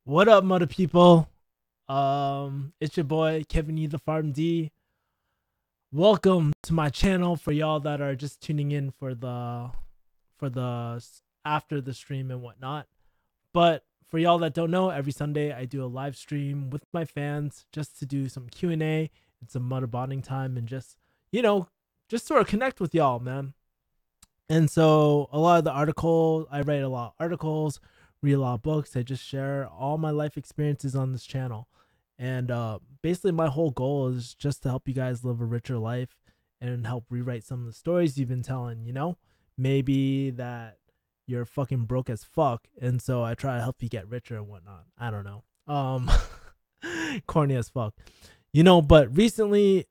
What up, mother people? It's your boy Kevin E the Farm D. Welcome to my channel for y'all that are just tuning in for the after the stream and whatnot. But for y'all that don't know, every Sunday I do a live stream with my fans just to do some Q&A. It's a mother bonding time and you know, just sort of connect with y'all, man. And so a lot of the articles, I write a lot of articles, read a lot of books. I just share all my life experiences on this channel. And basically, my whole goal is just to help you guys live a richer life and help rewrite some of the stories you've been telling, Maybe that you're fucking broke as fuck. And so I try to help you get richer and whatnot. I don't know. Corny as fuck. But recently,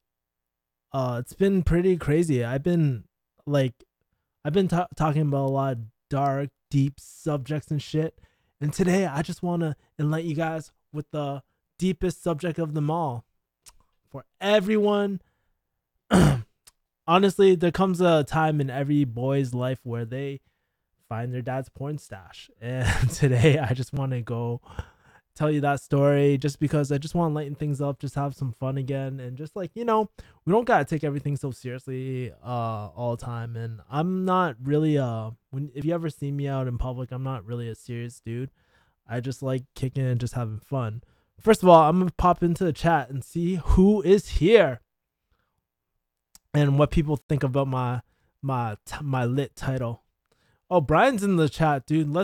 it's been pretty crazy. I've been talking about a lot of dark, deep subjects and shit. And today I just want to enlighten you guys with the deepest subject of them all. For everyone, honestly, there comes a time in every boy's life where they find their dad's porn stash. And today I just want to go tell you that story just because I just want to lighten things up, just have some fun again, and just we don't gotta take everything so seriously all the time. And I'm not really when if you ever see me out in public, I'm not really a serious dude. I just like kicking and just having fun. First of all, I'm gonna pop into the chat and see who is here and what people think about my lit title. Oh, Brian's in the chat, dude.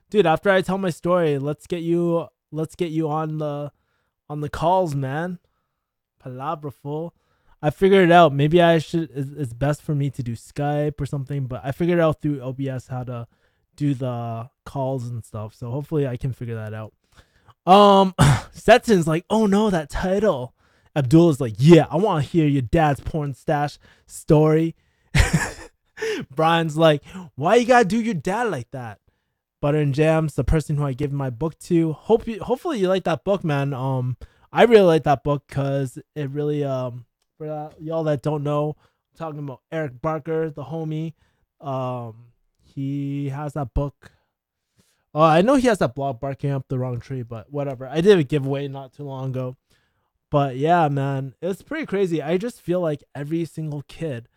Dude, after I tell my story, let's get you on the calls, man. Palabra full. I figured it out. Maybe it's best for me to do Skype or something, but I figured out through OBS how to do the calls and stuff. So hopefully I can figure that out. Setson's like, oh no, that title. Abdullah's like, yeah, I want to hear your dad's porn stash story. Brian's like, why you gotta do your dad like that? Butter and Jams, the person who I gave my book to. Hopefully you like that book, man. I really like that book because it really for y'all that don't know, I'm talking about Eric Barker, the homie. He has that book. I know he has that blog, Barking Up the Wrong Tree, but whatever. I did a giveaway not too long ago. But yeah, man, it's pretty crazy. I just feel like every single kid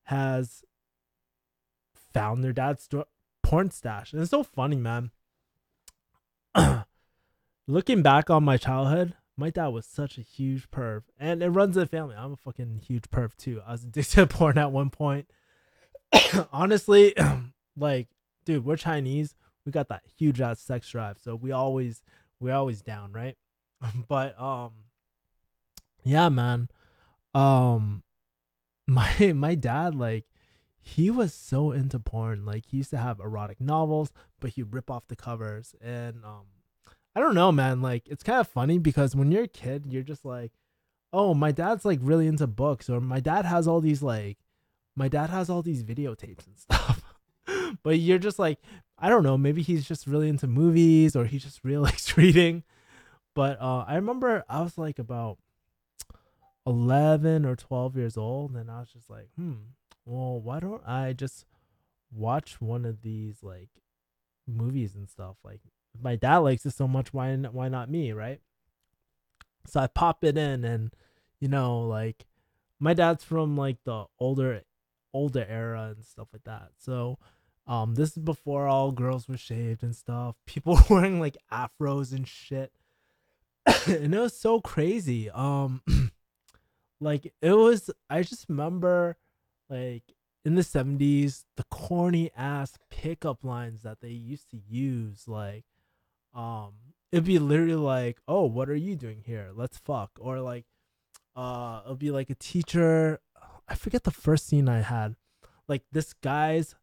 has found their dad's porn stash. And it's so funny, man. Looking back on my childhood, my dad was such a huge perv. And it runs in the family. I'm a fucking huge perv too. I was addicted to porn at one point. Honestly, like, dude, we're Chinese. We got that huge ass sex drive. So we're always down, right? But yeah, man. Um my dad, like, he was so into porn. Like, he used to have erotic novels, but he'd rip off the covers. And I don't know, man. Like, it's kind of funny because when you're a kid, you're just like, oh, my dad's like really into books, or my dad has all these videotapes and stuff. But you're just like, I don't know, maybe he's just really into movies, or he just really likes reading. But I remember I was like about 11 or 12 years old, and I was just like, well, why don't I just watch one of these like movies and stuff? Like, if my dad likes it so much, why not me, right? So I pop it in, and like, my dad's from like the older era and stuff like that. So this is before all girls were shaved and stuff. People wearing like afros and shit. And it was so crazy. Like, I just remember, like, in the 70s, the corny ass pickup lines that they used to use, like, it'd be literally like, oh, what are you doing here, let's fuck. Or like, it'll be like a teacher. I forget the first scene I had. Like, this guy's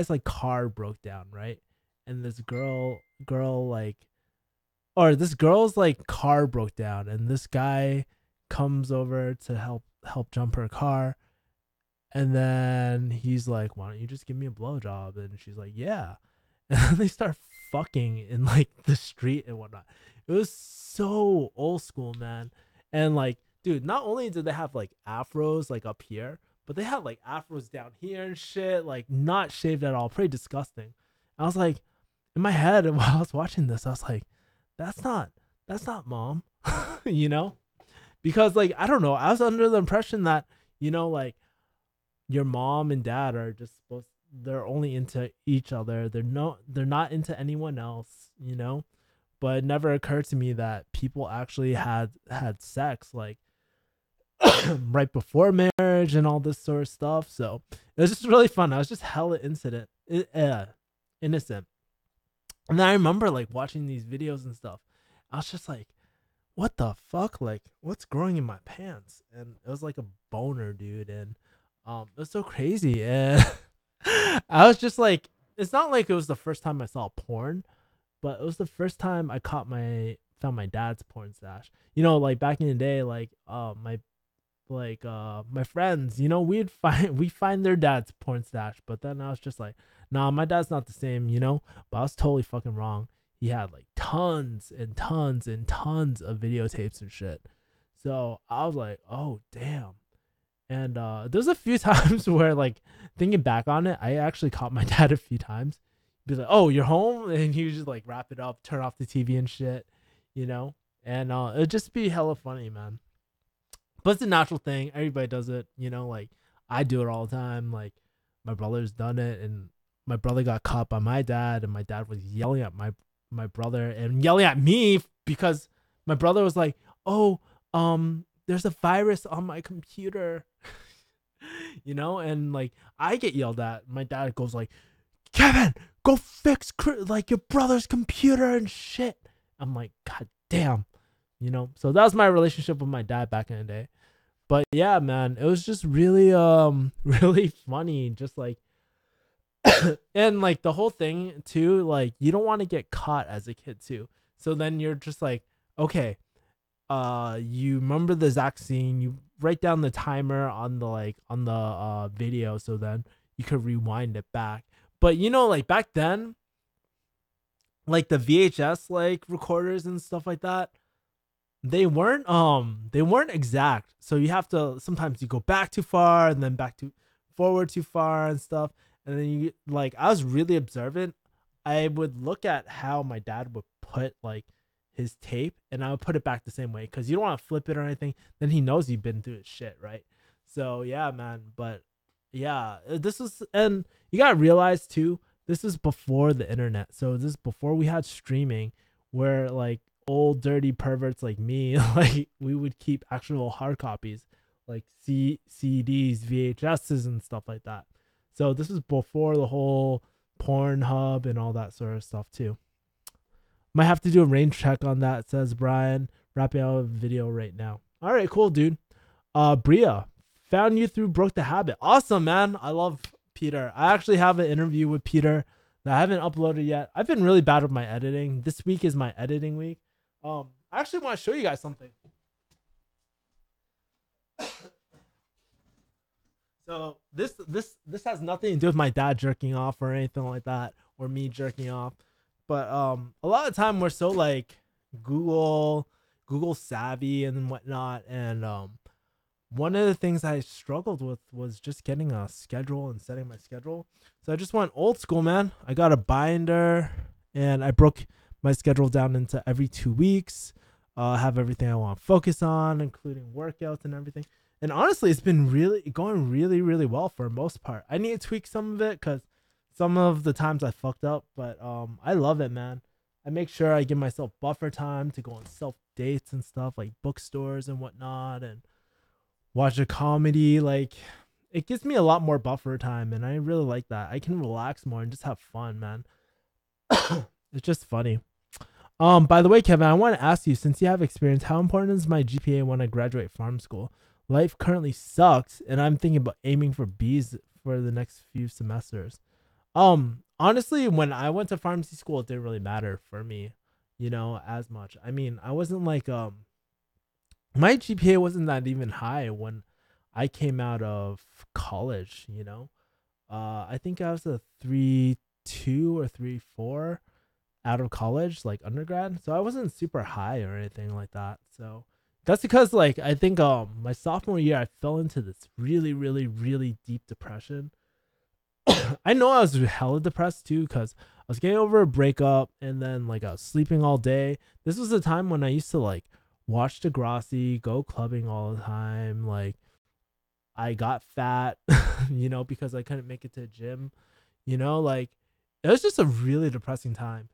like car broke down, right? And this girl like, or this girl's like car broke down, and this guy comes over to help jump her car. And then he's like, why don't you just give me a blowjob? And she's like, yeah. And they start fucking in like the street and whatnot. It was so old school, man. And like, dude, not only did they have like afros like up here, but they had like afros down here and shit, like not shaved at all. Pretty disgusting. I was like, in my head while I was watching this, I was like, that's not mom, you know, because like I don't know, I was under the impression that like your mom and dad are just supposed they're only into each other. They're not into anyone else, But it never occurred to me that people actually had sex like right before marriage and all this sort of stuff. So it was just really fun. I was just hella innocent. And then I remember like watching these videos and stuff. I was just like, what the fuck? Like, what's growing in my pants? And it was like a boner, dude. And it was so crazy. And I was just like, it's not like it was the first time I saw porn, but it was the first time I found my dad's porn stash. Like back in the day, like my friends, we find their dad's porn stash, but then I was just like, nah, my dad's not the same, but I was totally fucking wrong. He had like tons and tons and tons of videotapes and shit. So I was like, oh damn. And there's a few times where like thinking back on it, I actually caught my dad a few times. He'd be like, oh, you're home? And he would just like wrap it up, turn off the TV and shit, and it'd just be hella funny, man. But it's a natural thing. Everybody does it, like I do it all the time. Like my brother's done it, and my brother got caught by my dad, and my dad was yelling at my brother and yelling at me because my brother was like, oh, there's a virus on my computer, and like I get yelled at. My dad goes like, Kevin, go fix like your brother's computer and shit. I'm like, god damn. So that was my relationship with my dad back in the day. But yeah, man, it was just really really funny, just like and like the whole thing too, like you don't want to get caught as a kid too. So then you're just like, okay, you remember the exact scene, you write down the timer on the video, so then you could rewind it back. But like back then, like the VHS like recorders and stuff like that, they weren't exact. So you have to, sometimes you go back too far and then back to forward too far and stuff. And then you like, I was really observant. I would look at how my dad would put like his tape, and I would put it back the same way, because you don't want to flip it or anything. Then he knows you've been through his shit, right? So yeah, man. But yeah, and you gotta realize too, this is before the internet. So this is before we had streaming, where like old dirty perverts like me, like we would keep actual hard copies, like CDs, VHSs, and stuff like that. So this is before the whole Pornhub and all that sort of stuff too. Might have to do a range check on that, says Brian, wrapping out a video right now. All right, cool, dude. Bria, found you through Broke the Habit. Awesome, man. I love Peter. I actually have an interview with Peter that I haven't uploaded yet. I've been really bad with my editing. This week is my editing week. I actually want to show you guys something. So this has nothing to do with my dad jerking off or anything like that, or me jerking off. But a lot of time we're so like Google savvy and whatnot, and one of the things I struggled with was just getting a schedule and setting my schedule. So I just went old school, man. I got a binder, and I broke my schedule down into every 2 weeks. Have everything I want to focus on, including workouts and everything. And honestly, it's been going really, really well for the most part. I need to tweak some of it because some of the times I fucked up, but I love it, man. I make sure I give myself buffer time to go on self dates and stuff, like bookstores and whatnot, and watch a comedy. Like, it gives me a lot more buffer time, and I really like that. I can relax more and just have fun, man. It's just funny. By the way, Kevin, I want to ask you, since you have experience, how important is my GPA when I graduate farm school? Life currently sucks, and I'm thinking about aiming for B's for the next few semesters. Honestly, when I went to pharmacy school, it didn't really matter for me, as much. I mean, I wasn't like, my GPA wasn't that even high when I came out of college, I think I was a 3.2 or 3.4 out of college, like undergrad. So I wasn't super high or anything like that. So that's because like, I think, my sophomore year, I fell into this really, really, really deep depression. I know I was hella depressed too, because was getting over a breakup, and then like I was sleeping all day. This was the time when I used to like watch Degrassi, go clubbing all the time. Like I got fat, because I couldn't make it to the gym. Like it was just a really depressing time.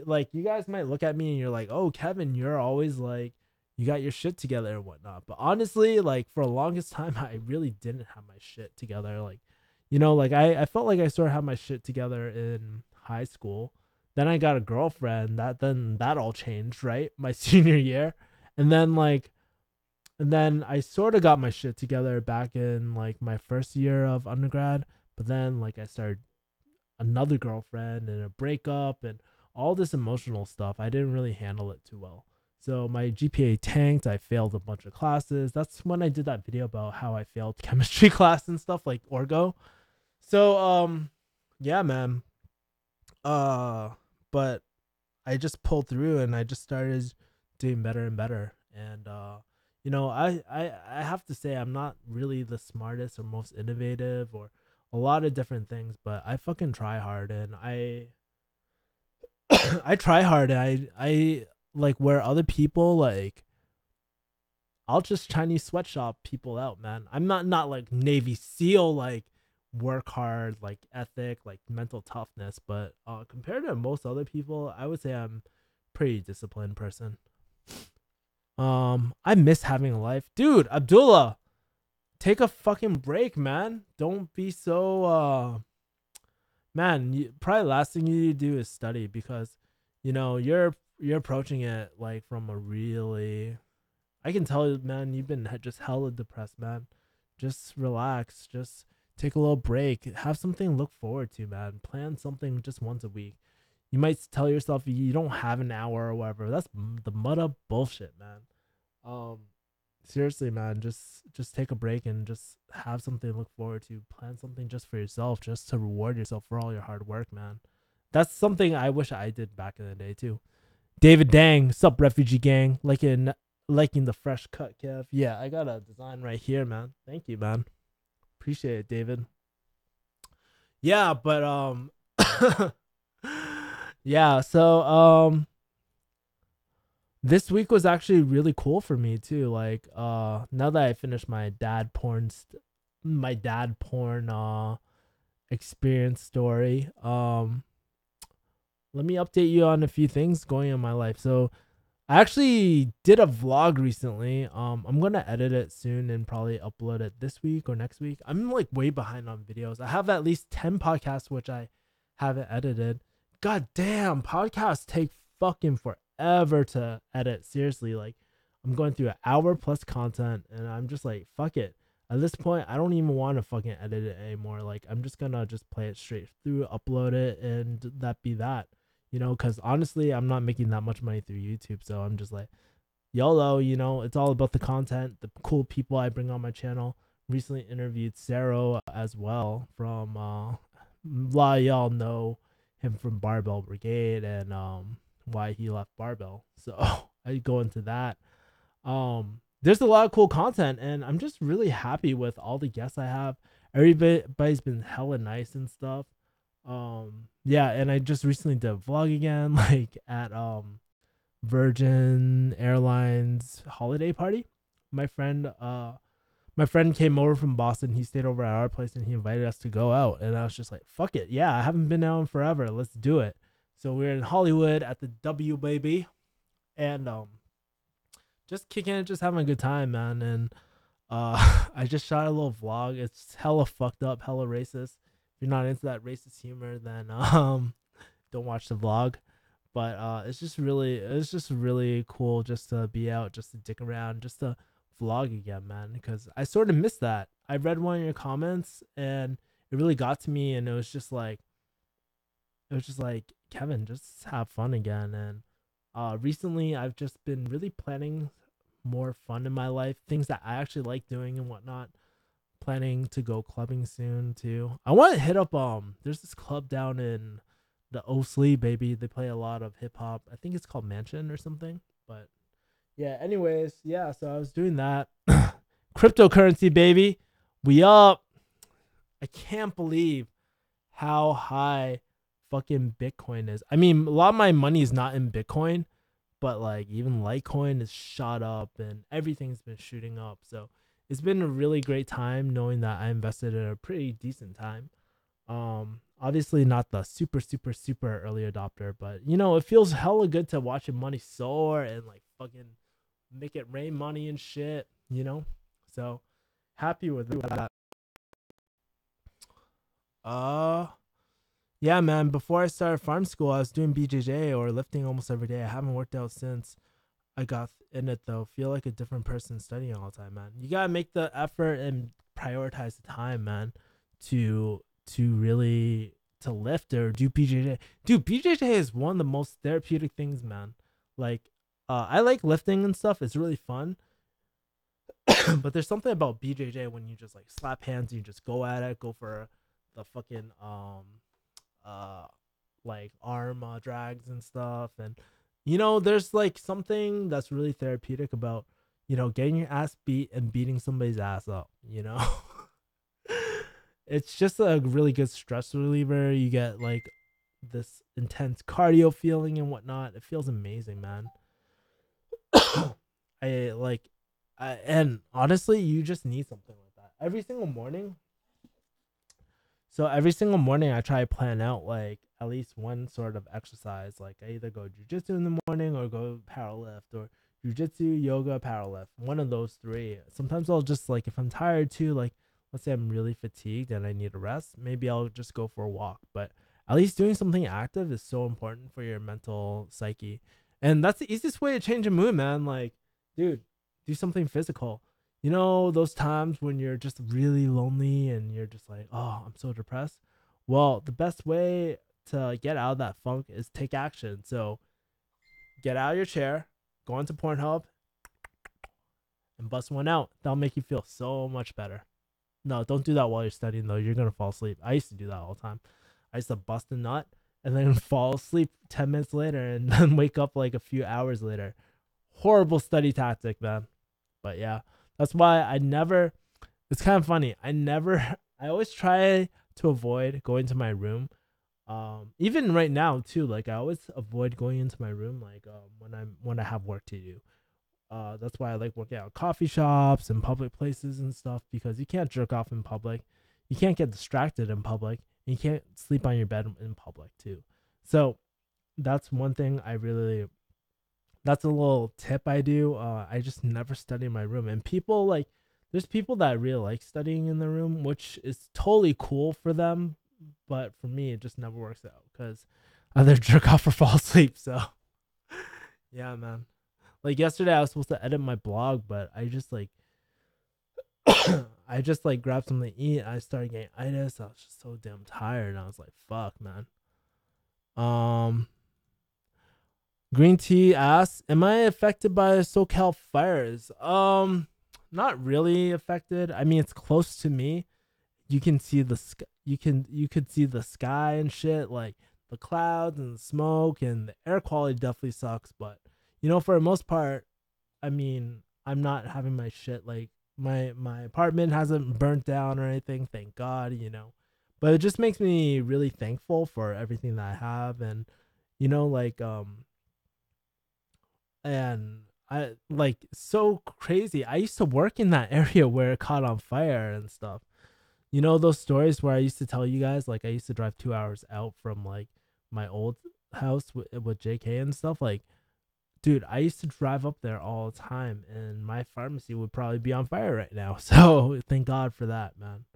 Like you guys might look at me and you're like, "Oh, Kevin, you're always like, you got your shit together and whatnot." But honestly, like for the longest time, I really didn't have my shit together. Like, like I felt like I sort of had my shit together in high school. Then I got a girlfriend. That all changed, right? My senior year, and then I sort of got my shit together back in like my first year of undergrad. But then like I started another girlfriend and a breakup and all this emotional stuff. I didn't really handle it too well. So my GPA tanked. I failed a bunch of classes. That's when I did that video about how I failed chemistry class and stuff like orgo. So yeah, man. Uh but I just pulled through and I just started doing better and better. And I have to say I'm not really the smartest or most innovative or a lot of different things, but I fucking try hard and I I try hard. I like where other people like I'll just Chinese sweatshop people out, man. I'm not like Navy SEAL like work hard like ethic like mental toughness, but compared to most other people, I would say I'm pretty disciplined person. I miss having a life, dude. Abdullah, take a fucking break, man. Don't be so man, probably last thing you need to do is study because you're approaching it like from a really I can tell you, man, you've been just hella depressed, man. Just relax, just take a little break, have something to look forward to, man. Plan something just once a week. You might tell yourself you don't have an hour or whatever. That's the mud up bullshit, man. um Seriously, man, just take a break and just have something to look forward to. Plan something just for yourself, just to reward yourself for all your hard work, man. That's something I wish I did back in the day too. David Dang, sup refugee gang, liking the fresh cut, Kev. Yeah, I got a design right here, man. Thank you, man. Appreciate it, David. Yeah, but yeah, so this week was actually really cool for me too. Like now that I finished my dad porn experience story, let me update you on a few things going on in my life. So I actually did a vlog recently. I'm gonna edit it soon and probably upload it this week or next week. I'm like way behind on videos. I have at least 10 podcasts which I haven't edited. God damn, podcasts take fucking forever to edit. Seriously, like I'm going through an hour plus content and I'm just like, fuck it. At this point, I don't even want to fucking edit it anymore. Like I'm just gonna just play it straight through, upload it, and that be that. Because honestly, I'm not making that much money through YouTube. So I'm just like, YOLO, it's all about the content, the cool people I bring on my channel. Recently interviewed Sarah as well from, a lot of y'all know him from Barbell Brigade and why he left Barbell. So I go into that. There's a lot of cool content and I'm just really happy with all the guests I have. Everybody's been hella nice and stuff. Yeah, and I just recently did a vlog again, like at Virgin Airlines holiday party. My friend my friend came over from Boston. He stayed over at our place and he invited us to go out. And I was just like, fuck it. Yeah, I haven't been out in forever. Let's do it. So we're in Hollywood at the W baby. And just kicking it, just having a good time, man. And I just shot a little vlog. It's hella fucked up, hella racist. If you're not into that racist humor, then don't watch the vlog. But it's just really cool just to be out, just to dick around, just to vlog again, man, because I sort of missed that. I read one of your comments and it really got to me, and it was just like, Kevin, just have fun again. And recently I've just been really planning more fun in my life, things that I actually like doing and whatnot. Planning to go clubbing soon too. I want to hit up there's this club down in the Osley, baby. They play a lot of hip hop. I think it's called Mansion or something. But yeah, anyways, yeah, so I was doing that. Cryptocurrency, baby. We up. I can't believe how high fucking Bitcoin is. I mean, a lot of my money is not in Bitcoin, but like even Litecoin is shot up and everything's been shooting up. So it's been a really great time knowing that I invested at a pretty decent time. Obviously not the super early adopter, but it feels hella good to watch your money soar and like fucking make it rain money and shit. So happy with that. Uh yeah, man. Before I started farm school, I was doing BJJ or lifting almost every day. I haven't worked out since I got in it though. Feel like a different person studying all the time, man. You gotta make the effort and prioritize the time, man, to really to lift or do BJJ. Dude, BJJ is one of the most therapeutic things, man. Like, I like lifting and stuff. It's really fun. But there's something about BJJ when you just like slap hands and you just go at it, go for the fucking uh like arm drags and stuff, and there's like something that's really therapeutic about getting your ass beat and beating somebody's ass up. It's just a really good stress reliever. You get like this intense cardio feeling and whatnot. It feels amazing, man. I like and honestly, you just need something like that every single morning. So every single morning, I try to plan out like at least one sort of exercise. Like I either go jujitsu in the morning or go powerlift, or jujitsu, yoga, powerlift. One of those three. Sometimes I'll just like if I'm tired too, like let's say I'm really fatigued and I need a rest, maybe I'll just go for a walk. But at least doing something active is so important for your mental psyche, and that's the easiest way to change a mood, man. Like, dude, do something physical. Those times when you're just really lonely and you're just like, oh, I'm so depressed. Well, the best way to get out of that funk is take action. So get out of your chair, go into Pornhub, and bust one out. That'll make you feel so much better. No, don't do that while you're studying, though. You're going to fall asleep. I used to do that all the time. I used to bust a nut and then fall asleep 10 minutes later and then wake up like a few hours later. Horrible study tactic, man. But yeah. That's why it's kind of funny. I always try to avoid going to my room. Even right now too, like I always avoid going into my room, like, when I have work to do. That's why I like working out at coffee shops and public places and stuff, because you can't jerk off in public. You can't get distracted in public. And you can't sleep on your bed in public too. So that's one thing that's a little tip I do. I just never study in my room. And people like, there's people that really like studying in the room, which is totally cool for them. But for me, it just never works out because I either jerk off or fall asleep. So yeah, man. Like yesterday, I was supposed to edit my blog, but I just like, I just like grabbed something to eat. I started getting itis. I was just so damn tired. And I was like, fuck, man. Um, Green Tea asks, "Am I affected by SoCal fires?" Not really affected. I mean, it's close to me. You can see the you could see the sky and shit, like the clouds and the smoke, and the air quality definitely sucks. But for the most part, I mean, I'm not having my shit like my apartment hasn't burnt down or anything. Thank God. But it just makes me really thankful for everything that I have, and like and I like so crazy. I used to work in that area where it caught on fire and stuff. Those stories where I used to tell you guys, like I used to drive 2 hours out from like my old house with JK and stuff. Like, dude, I used to drive up there all the time, and my pharmacy would probably be on fire right now. So thank God for that, man.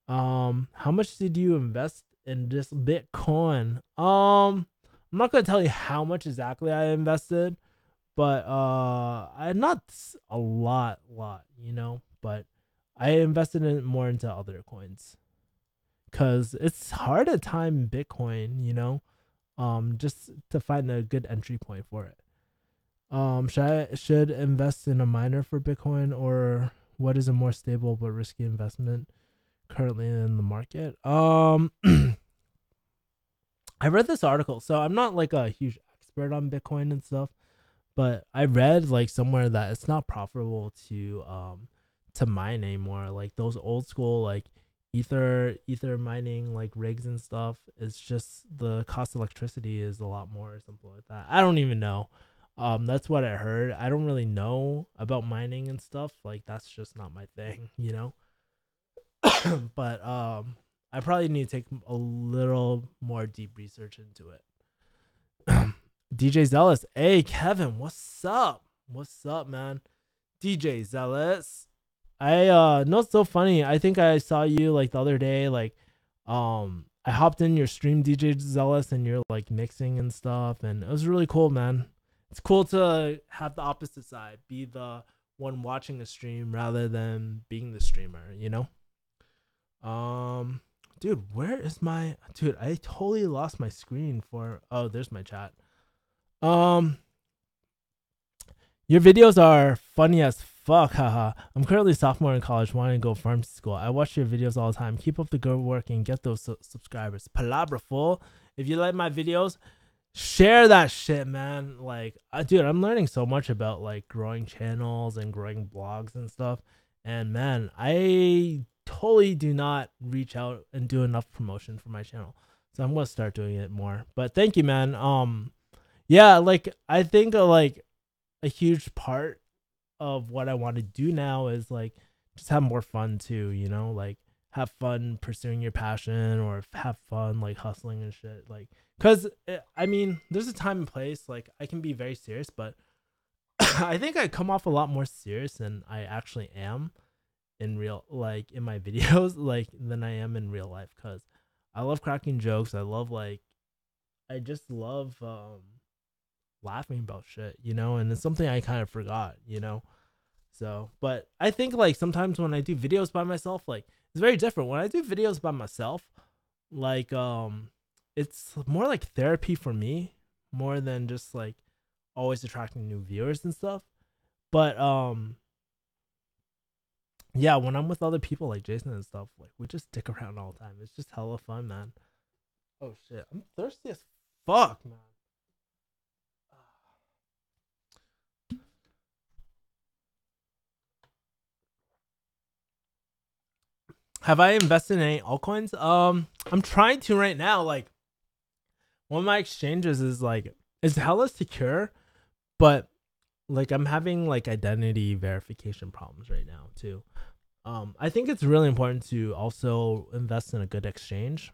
How much did you invest in this Bitcoin? I'm not gonna tell you how much exactly I invested, but I not a lot, but I invested in more into other coins because it's hard to time Bitcoin, just to find a good entry point for it. Should invest in a miner for Bitcoin, or what is a more stable but risky investment currently in the market? I read this article, so I'm not like a huge expert on Bitcoin and stuff, but I read like somewhere that it's not profitable to mine anymore. Like those old school like ether mining like rigs and stuff. It's just the cost of electricity is a lot more or something like that. I don't even know. That's what I heard. I don't really know about mining and stuff. Like that's just not my thing, you know. But I probably need to take a little more deep research into it. DJ Zealous, hey Kevin, what's up? What's up, man? DJ Zealous. I no, it's so funny. I think I saw you like the other day. Like, I hopped in your stream, DJ Zealous, and you're like mixing and stuff, and it was really cool, man. It's cool to have the opposite side, be the one watching a stream rather than being the streamer. You know. Dude, where is my dude? I totally lost my screen for. Oh, there's my chat. Um, your videos are funny as fuck, haha. I'm currently a sophomore in college, wanting to go pharmacy school. I watch your videos all the time. Keep up the good work and get those subscribers. Palabra full. If you like my videos, share that shit, man. Like, dude, I'm learning so much about like growing channels and growing blogs and stuff. And man, I totally do not reach out and do enough promotion for my channel. So I'm gonna start doing it more. But thank you, man. Yeah, like I think like a huge part of what I want to do now is like just have more fun too, you know, like have fun pursuing your passion or have fun like hustling and shit. Like, cause I mean, there's a time and place. Like, I can be very serious, but I think I come off a lot more serious than I actually am in real, like in my videos, like than I am in real life. Cause I love cracking jokes. I love like, I just love laughing about shit, you know, and it's something I kind of forgot, you know. So, but I think like sometimes when I do videos by myself, like it's very different. When I do videos by myself, like it's more like therapy for me, more than just like always attracting new viewers and stuff. But yeah, when I'm with other people like Jason and stuff, like we just dick around all the time. It's just hella fun, man. Oh shit, I'm thirsty as fuck, man. Have I invested in any altcoins? I'm trying to right now. Like one of my exchanges is like it's hella secure, but like I'm having like identity verification problems right now too. I think it's really important to also invest in a good exchange,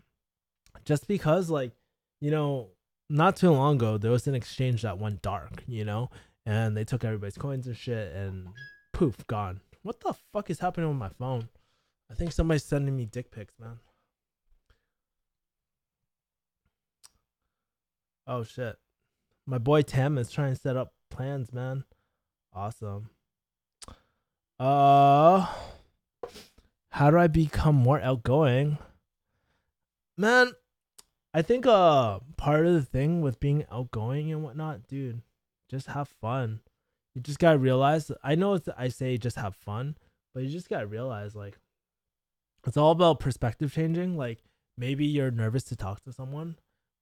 just because like, you know, not too long ago there was an exchange that went dark, you know, and they took everybody's coins and shit, and poof, gone. What the fuck is happening with my phone? I think somebody's sending me dick pics, man. Oh shit. My boy Tam is trying to set up plans, man. Awesome. Uh how do I become more outgoing? Man, I think part of the thing with being outgoing and whatnot, dude, just have fun. You just gotta realize, I know I say just have fun, but you just gotta realize like it's all about perspective changing. Like maybe you're nervous to talk to someone,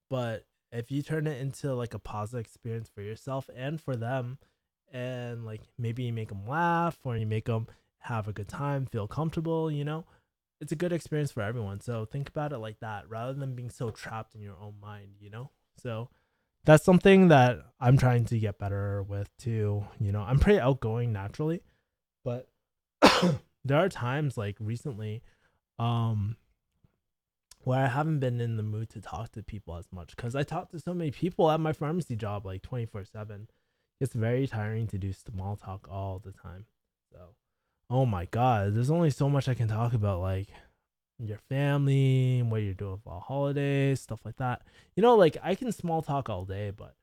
but if you turn it into like a positive experience for yourself and for them, and like maybe you make them laugh or you make them have a good time, feel comfortable, you know, it's a good experience for everyone. So think about it like that rather than being so trapped in your own mind, you know? So that's something that I'm trying to get better with too. You know, I'm pretty outgoing naturally, but there are times like recently um where I haven't been in the mood to talk to people as much because I talk to so many people at my pharmacy job like 24/7. It's very tiring to do small talk all the time. So, oh my god, there's only so much I can talk about, like your family, what you're doing for holidays, stuff like that. You know, like I can small talk all day, but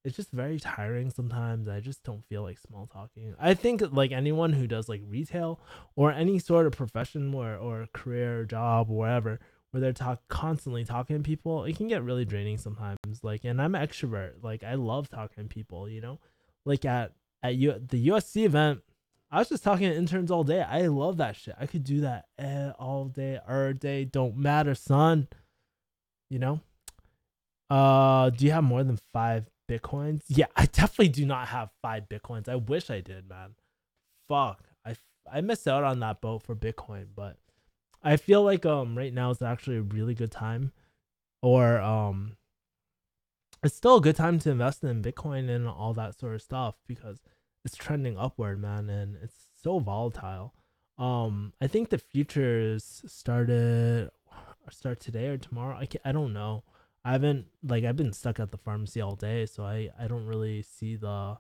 it's just very tiring sometimes. I just don't feel like small talking. I think like anyone who does like retail or any sort of profession or career job or whatever where they're constantly talking to people, it can get really draining sometimes. Like, and I'm an extrovert. Like I love talking to people, you know? Like the USC event, I was just talking to interns all day. I love that shit. I could do that all day, every day. Don't matter, son. You know? Do you have more than 5 Bitcoins? Yeah, I definitely do not have 5 Bitcoins. I wish I did, man. Fuck. I missed out on that boat for Bitcoin, but I feel like right now is actually a really good time, or it's still a good time to invest in Bitcoin and all that sort of stuff because it's trending upward, man, and it's so volatile. I think the futures start today or tomorrow. I don't know. I've been stuck at the pharmacy all day, so I don't really see the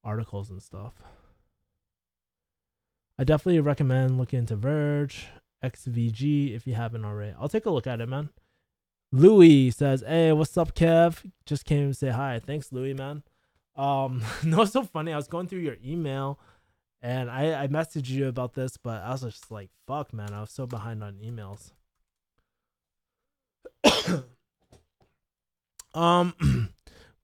articles and stuff. I definitely recommend looking into Verge, XVG if you haven't already. I'll take a look at it, man. Louis says, "Hey, what's up, Kev? Just came to say hi. Thanks, Louis, man." No, it's so funny. I was going through your email and I messaged you about this, but I was just like, "Fuck, man, I was so behind on emails."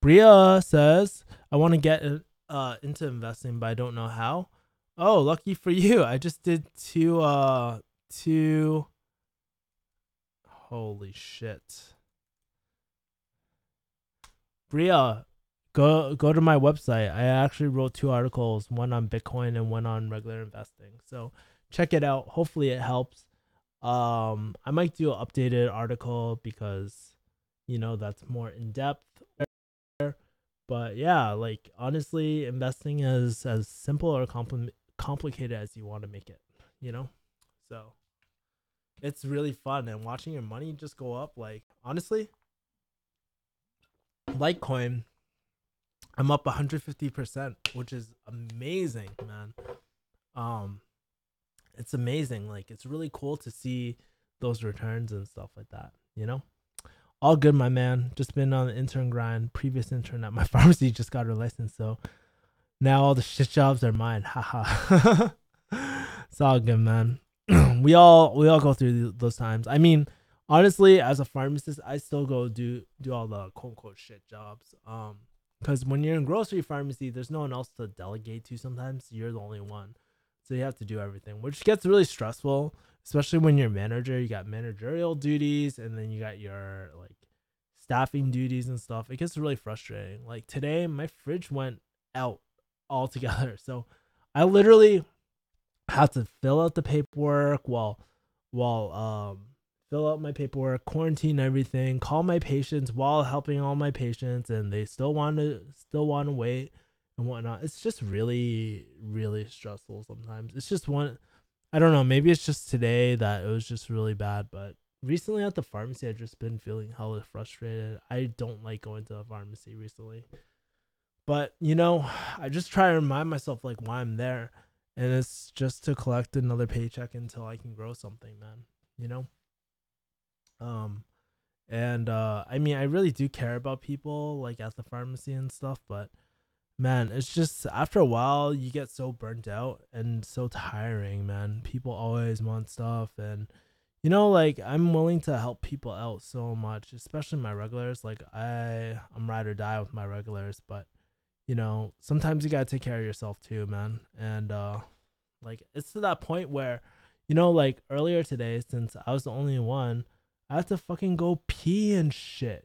Bria says, "I want to get into investing, but I don't know how." Oh, lucky for you! I just did two. Holy shit. Bria, go to my website. I actually wrote two articles, one on Bitcoin and one on regular investing. So check it out. Hopefully it helps. I might do an updated article because that's more in depth. But yeah, like honestly, investing is as simple or complicated as you want to make it, you know? So it's really fun and watching your money just go up. Like honestly, Litecoin, I'm up 150%, which is amazing, man. Um, it's amazing. Like it's really cool to see those returns and stuff like that. All good, my man. Just been on the intern grind. Previous intern at my pharmacy just got her license, so now all the shit jobs are mine. Haha. It's all good, man. we all go through those times. I mean, honestly, as a pharmacist, I still go do all the quote unquote shit jobs. Because when you're in grocery pharmacy, there's no one else to delegate to. Sometimes you're the only one, so you have to do everything, which gets really stressful. Especially when you're a manager, you got managerial duties, and then you got your like staffing duties and stuff. It gets really frustrating. Like today, my fridge went out altogether, so I literally have to fill out the paperwork while fill out my paperwork, quarantine everything, call my patients while helping all my patients, and they still want to wait and whatnot. It's just really really stressful sometimes. It's just one. I don't know. Maybe it's just today that it was just really bad, but recently at the pharmacy, I've just been feeling hella frustrated. I don't like going to the pharmacy recently. But I just try to remind myself like why I'm there, and it's just to collect another paycheck until I can grow something, man. You know. Um, and I mean, I really do care about people like at the pharmacy and stuff, but man, it's just after a while you get so burnt out and so tiring, man. People always want stuff, and like I'm willing to help people out so much, especially my regulars. Like I'm ride or die with my regulars, but sometimes you gotta take care of yourself too, man. And like it's to that point where, like earlier today, since I was the only one, I had to fucking go pee and shit.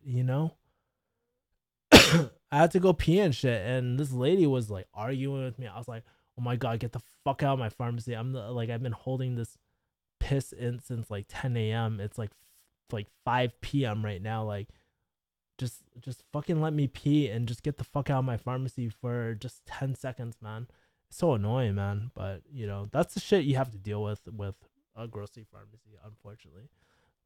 I had to go pee and shit, and this lady was like arguing with me. I was like, "Oh my god, get the fuck out of my pharmacy!" I've been holding this piss in since like 10 a.m. It's like 5 p.m. right now. Like, just fucking let me pee and just get the fuck out of my pharmacy for just 10 seconds, man. It's so annoying, man. But that's the shit you have to deal with a grocery pharmacy, unfortunately.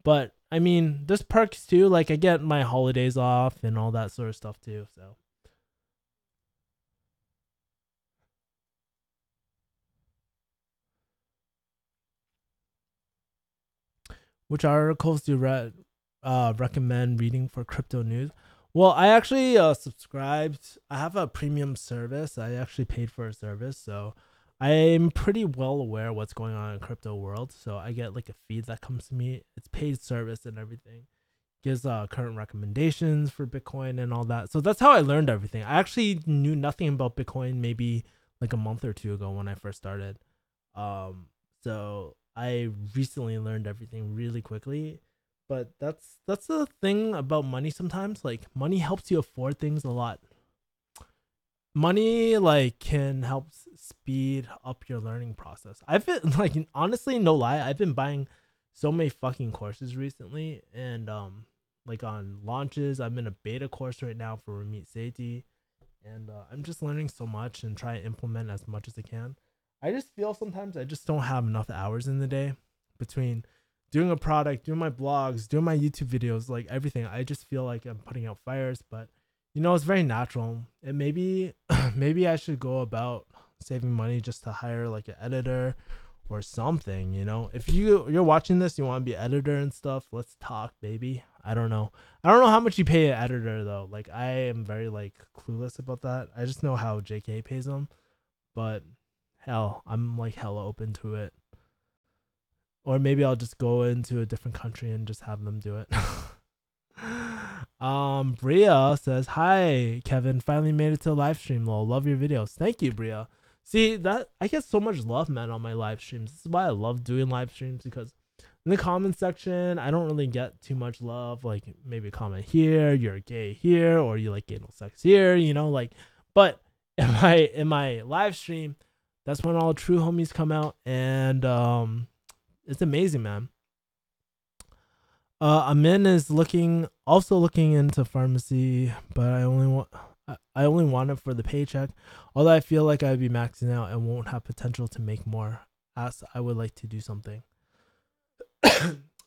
But I mean, there's perks too. Like I get my holidays off and all that sort of stuff too. So, which articles do you recommend reading for crypto news? Well, I actually subscribed. I have a premium service. I actually paid for a service, so I'm pretty well aware what's going on in crypto world. So I get like a feed that comes to me. It's paid service and everything. Gives current recommendations for Bitcoin and all that. So that's how I learned everything. I actually knew nothing about Bitcoin maybe like a month or two ago when I first started. Um, so I recently learned everything really quickly. But that's the thing about money sometimes. Like money helps you afford things a lot. Money like can help speed up your learning process. I've been like honestly, no lie, I've been buying so many fucking courses recently, and like on launches. I'm in a beta course right now for remote safety, and I'm just learning so much and try to implement as much as I can. I just feel sometimes I just don't have enough hours in the day between doing a product, doing my blogs, doing my YouTube videos, like everything. I just feel like I'm putting out fires, but it's very natural. And maybe maybe I should go about saving money just to hire like an editor or something. If you're watching this, you want to be an editor and stuff, let's talk, baby. I don't know how much you pay an editor though. Like I am very like clueless about that. I just know how JK pays them, but hell, I'm like hella open to it. Or maybe I'll just go into a different country and just have them do it. Bria says, "Hi, Kevin. Finally made it to the live stream. Lol. Love your videos. Thank you, Bria. See that I get so much love, man, on my live streams. This is why I love doing live streams because in the comment section, I don't really get too much love. Like maybe a comment here, you're gay here, or you like anal sex here, like. But in my live stream, that's when all true homies come out, and it's amazing, man. Amin is also looking into pharmacy, but I only want it for the paycheck. Although I feel like I'd be maxing out and won't have potential to make more, as I would like to do something.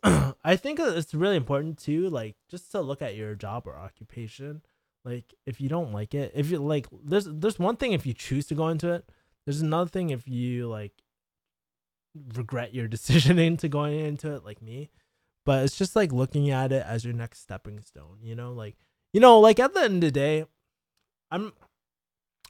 I think it's really important too, like just to look at your job or occupation. Like if you don't like it, if you like, there's one thing if you choose to go into it. There's another thing if you like regret your decision into going into it, like me. But it's just like looking at it as your next stepping stone. Like at the end of the day, I'm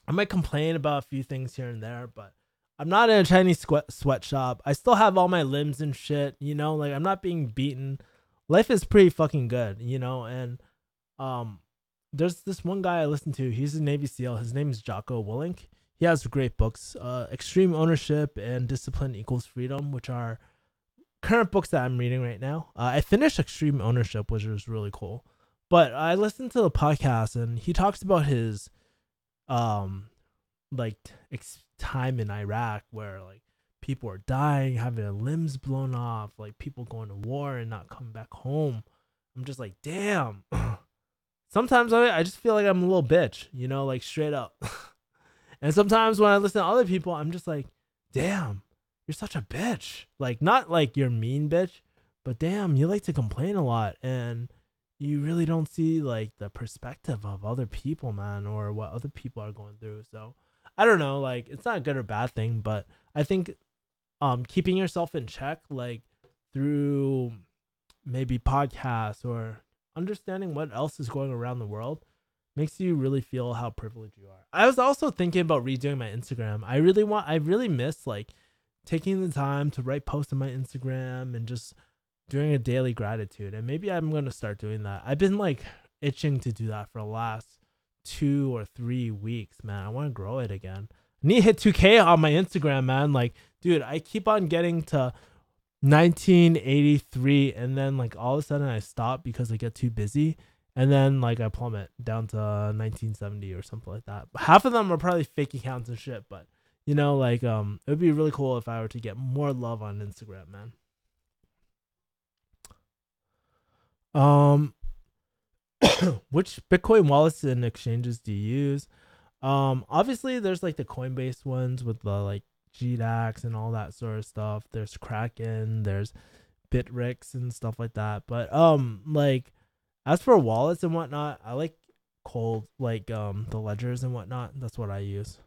I might complain about a few things here and there, but I'm not in a Chinese sweatshop. I still have all my limbs and shit, like I'm not being beaten. Life is pretty fucking good, and um there's this one guy I listen to. He's a Navy SEAL. His name is Jocko Willink. He has great books, Extreme Ownership and Discipline Equals Freedom, which are current books that I'm reading right now. I finished Extreme Ownership, which was really cool. But I listened to the podcast and he talks about his um like time in Iraq where like people are dying, having their limbs blown off, like people going to war and not coming back home. I'm just like, damn. Sometimes I just feel like I'm a little bitch, like straight up. And sometimes when I listen to other people, I'm just like, damn, you're such a bitch. Like, not like you're mean bitch, but damn, you like to complain a lot and you really don't see like the perspective of other people, man, or what other people are going through. So I don't know, like it's not a good or bad thing, but I think keeping yourself in check, like through maybe podcasts or understanding what else is going around the world makes you really feel how privileged you are. I was also thinking about redoing my Instagram. I really miss like taking the time to write posts on my Instagram and just doing a daily gratitude. And maybe I'm going to start doing that. I've been like itching to do that for the last 2 or 3 weeks, man. I want to grow it again. I need to hit 2K on my Instagram, man. Like, dude, I keep on getting to 1983 and then like all of a sudden I stop because I get too busy and then like I plummet down to 1970 or something like that. Half of them are probably fake accounts and shit, but like it would be really cool if I were to get more love on Instagram, man. Um which Bitcoin wallets and exchanges do you use? Obviously there's like the Coinbase ones with the like GDAX and all that sort of stuff. There's Kraken, there's Bitrix and stuff like that. But like as for wallets and whatnot, I like cold like the ledgers and whatnot. That's what I use.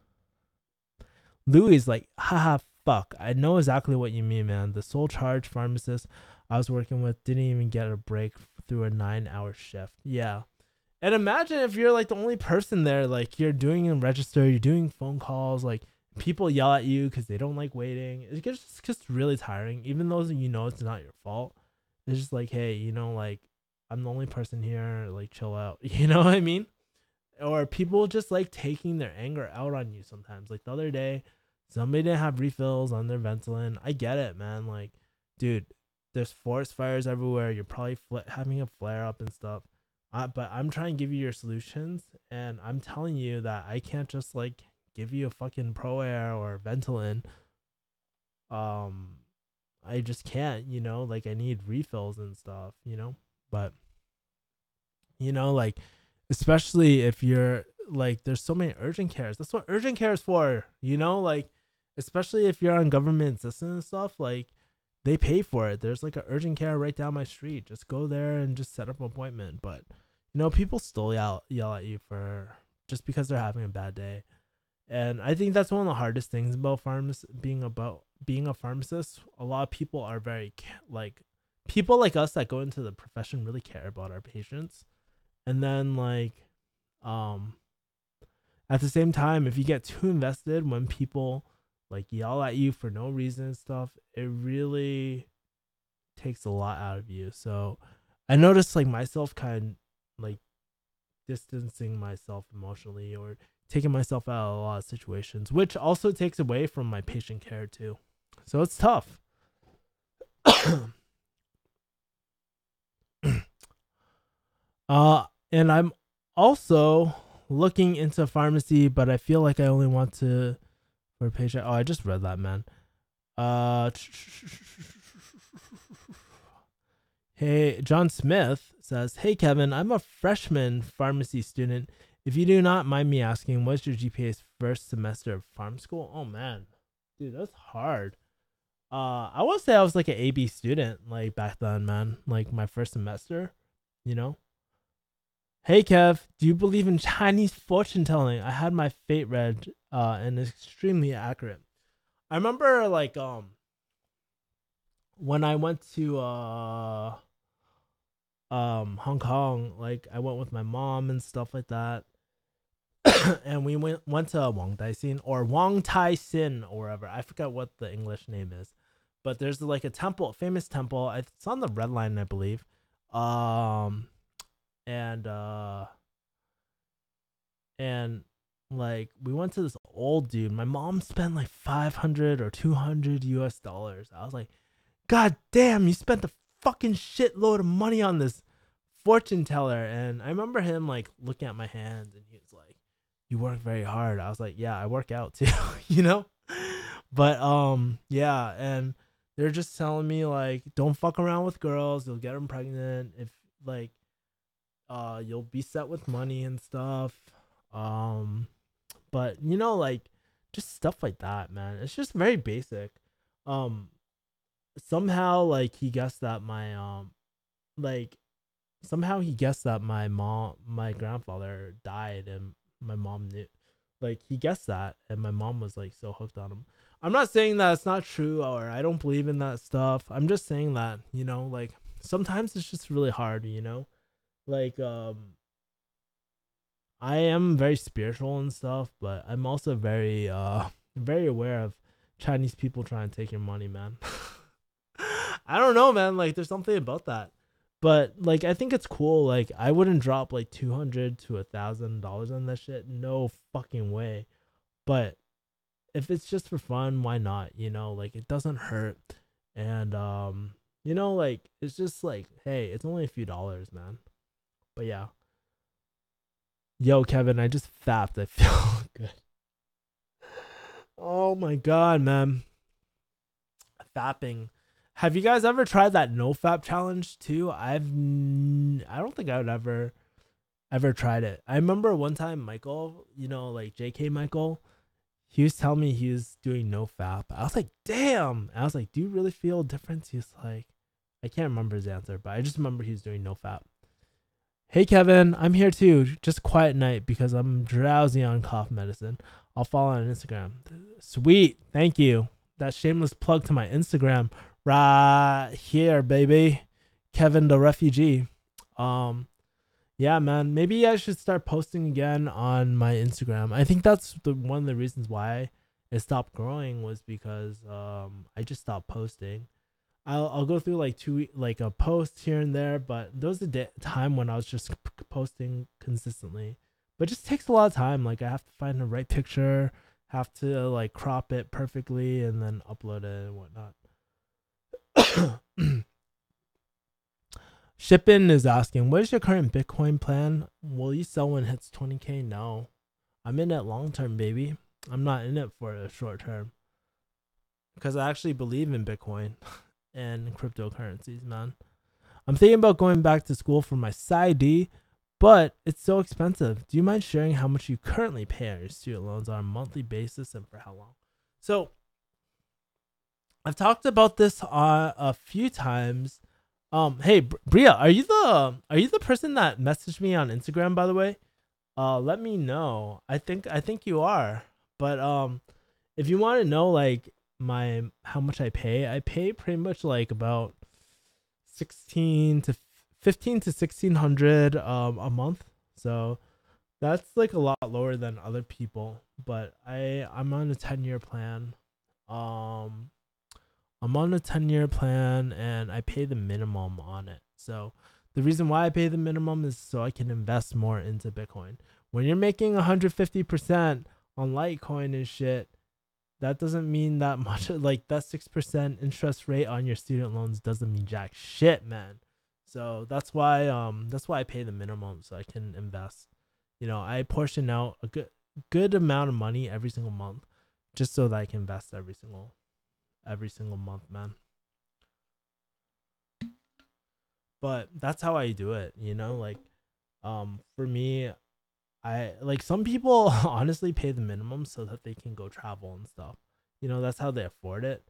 Louis is like, haha, fuck. I know exactly what you mean, man. The sole charge pharmacist I was working with didn't even get a break through a 9-hour shift. Yeah. And imagine if you're like the only person there, like you're doing a register, you're doing phone calls, like people yell at you because they don't like waiting. It gets just really tiring, even though it's not your fault. It's just like, hey, like I'm the only person here, like chill out. You know what I mean? Or people just like taking their anger out on you sometimes. Like the other day, somebody didn't have refills on their Ventolin. I get it, man. Like, dude, there's forest fires everywhere. You're probably having a flare up and stuff. But I'm trying to give you your solutions, and I'm telling you that I can't just like give you a fucking Pro Air or Ventolin, um, I just can't, like I need refills and stuff, but like especially if you're like there's so many urgent cares. That's what urgent care is for, like especially if you're on government assistance and stuff, like they pay for it. There's like an urgent care right down my street. Just go there and just set up an appointment. But people still yell at you for just because they're having a bad day. And I think that's one of the hardest things about being a pharmacist. A lot of people are very like people like us that go into the profession really care about our patients. And then like um at the same time, if you get too invested when people like yell at you for no reason and stuff, it really takes a lot out of you. So I noticed like myself kind of like distancing myself emotionally or taking myself out of a lot of situations, which also takes away from my patient care too. So it's tough. And I'm also looking into pharmacy, but I feel like I only want to for a patient. Oh, I just read that, man. Uh, hey, John Smith says, "Hey Kevin, I'm a freshman pharmacy student. If you do not mind me asking, what's your GPA's first semester of pharm school?" Oh man, dude, that's hard. I would say I was like an AB student, like back then, man. Like my first semester, you know. Hey Kev, do you believe in Chinese fortune telling? I had my fate read, and it's extremely accurate. I remember like when I went to Hong Kong, like I went with my mom and stuff like that. And we went to Wang Tai Sin or Wang Tai Sin or whatever. I forget what the English name is. But there's like a temple, a famous temple. It's on the red line, I believe. Um and and like we went to this old dude. My mom spent like 500 or 200 US dollars. I was like, "God damn, you spent a fucking shitload of money on this fortune teller." And I remember him like looking at my hands and he was like, "You work very hard." I was like, "Yeah, I work out too." you know? But yeah, and they're just telling me like don't fuck around with girls, you'll get them pregnant if like you'll be set with money and stuff. Um but like just stuff like that, man. It's just very basic. Um somehow like he guessed that my like somehow he guessed that my grandfather died and my mom knew, like he guessed that and my mom was like so hooked on him. I'm not saying that it's not true or I don't believe in that stuff. I'm just saying that like sometimes it's just really hard, like I am very spiritual and stuff, but I'm also very very aware of Chinese people trying to take your money, man. I don't know, man. Like, there's something about that. But like, I think it's cool. Like, I wouldn't drop like $200 to $1,000 on that shit. No fucking way. But if it's just for fun, why not? Like it doesn't hurt, and like it's just like, hey, it's only a few dollars, man. But yeah, yo, Kevin, I just fapped. I feel good. Oh my god, man. Fapping. Have you guys ever tried that no fap challenge too? I don't think I would ever tried it. I remember one time Michael, like JK Michael, he was telling me he was doing no fap. I was like, damn. I was like, do you really feel a difference? He's like, I can't remember his answer, but I just remember he was doing no fap. Hey Kevin, I'm here too. Just quiet night because I'm drowsy on cough medicine. I'll follow on Instagram. Sweet, thank you. That shameless plug to my Instagram right here, baby. Kevin the refugee. Yeah, man. Maybe I should start posting again on my Instagram. I think that's one of the reasons why it stopped growing was because I just stopped posting. I'll go through like like a post here and there, but there was a time when I was just posting consistently. But it just takes a lot of time. Like I have to find the right picture, have to like crop it perfectly, and then upload it and whatnot. Shippin is asking, what is your current Bitcoin plan? Will you sell when it hits 20K? No. I'm in it long term, baby. I'm not in it for a short term. Because I actually believe in Bitcoin. and cryptocurrencies, man. I'm thinking about going back to school for my PsyD, but it's so expensive. Do you mind sharing how much you currently pay on your student loans on a monthly basis and for how long? So I've talked about this a few times. Hey Bria, are you the person that messaged me on Instagram, by the way? Let me know. I think you are. But if you want to know like my how much I pay pretty much like about 16 to 15 to 1600 a month. So that's like a lot lower than other people, but I'm on a 10-year plan. Um I'm on a 10-year plan and I pay the minimum on it. So the reason why I pay the minimum is so I can invest more into Bitcoin. When you're making 150% on Litecoin and shit, that doesn't mean that much. Like that 6% interest rate on your student loans doesn't mean jack shit, man. So that's why I pay the minimum so I can invest. I portion out a good amount of money every single month just so that I can invest every single month, man. But that's how I do it, like for me, I like some people honestly pay the minimum so that they can go travel and stuff. That's how they afford it.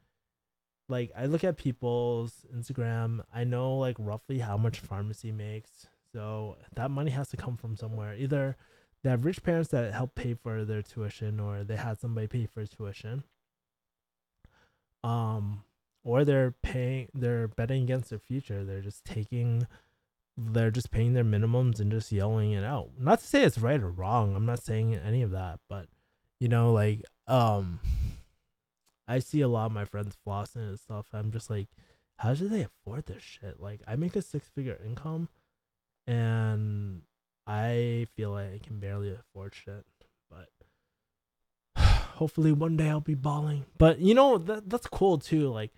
Like I look at people's Instagram, I know like roughly how much pharmacy makes. So that money has to come from somewhere. Either they have rich parents that help pay for their tuition or they had somebody pay for tuition. Um or they're betting against their future. They're just paying their minimums and just yelling it out. Not to say it's right or wrong. I'm not saying any of that, but like I see a lot of my friends flossing and stuff. I'm just like, how do they afford this shit? Like I make a 6-figure income and I feel like I can barely afford shit. But hopefully one day I'll be balling. But that's cool too. Like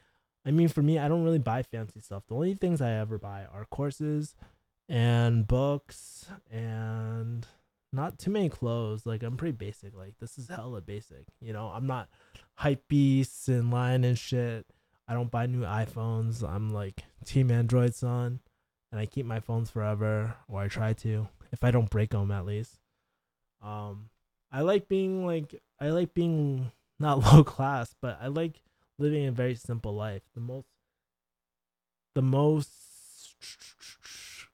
I mean for me, I don't really buy fancy stuff. The only things I ever buy are courses and books and not too many clothes. Like I'm pretty basic. Like this is hella basic. I'm not hype beasts and line and shit. I don't buy new iPhones. I'm like team Android son, and I keep my phones forever, or I try to, if I don't break them at least. Um, I like being not low class, but I like living a very simple life. The most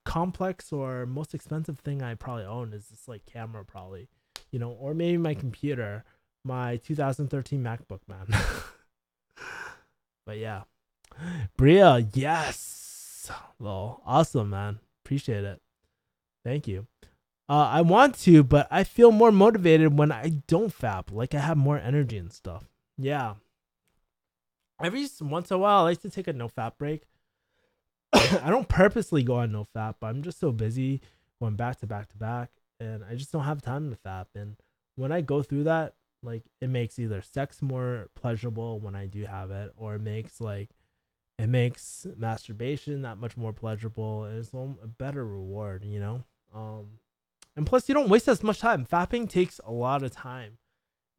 complex or most expensive thing I probably own is this like camera probably, or maybe my computer, my 2013 MacBook, man. But yeah, Bria, yes, well, awesome, man. Appreciate it. Thank you. I want to, but I feel more motivated when I don't fap. Like I have more energy and stuff. Yeah. Every once in a while, I like to take a no fap break. I don't purposely go on no fap, but I'm just so busy going back to back to back, and I just don't have time to fap. And when I go through that, like it makes either sex more pleasurable when I do have it, or it makes masturbation that much more pleasurable, and it's a better reward. And plus you don't waste as much time. Fapping takes a lot of time,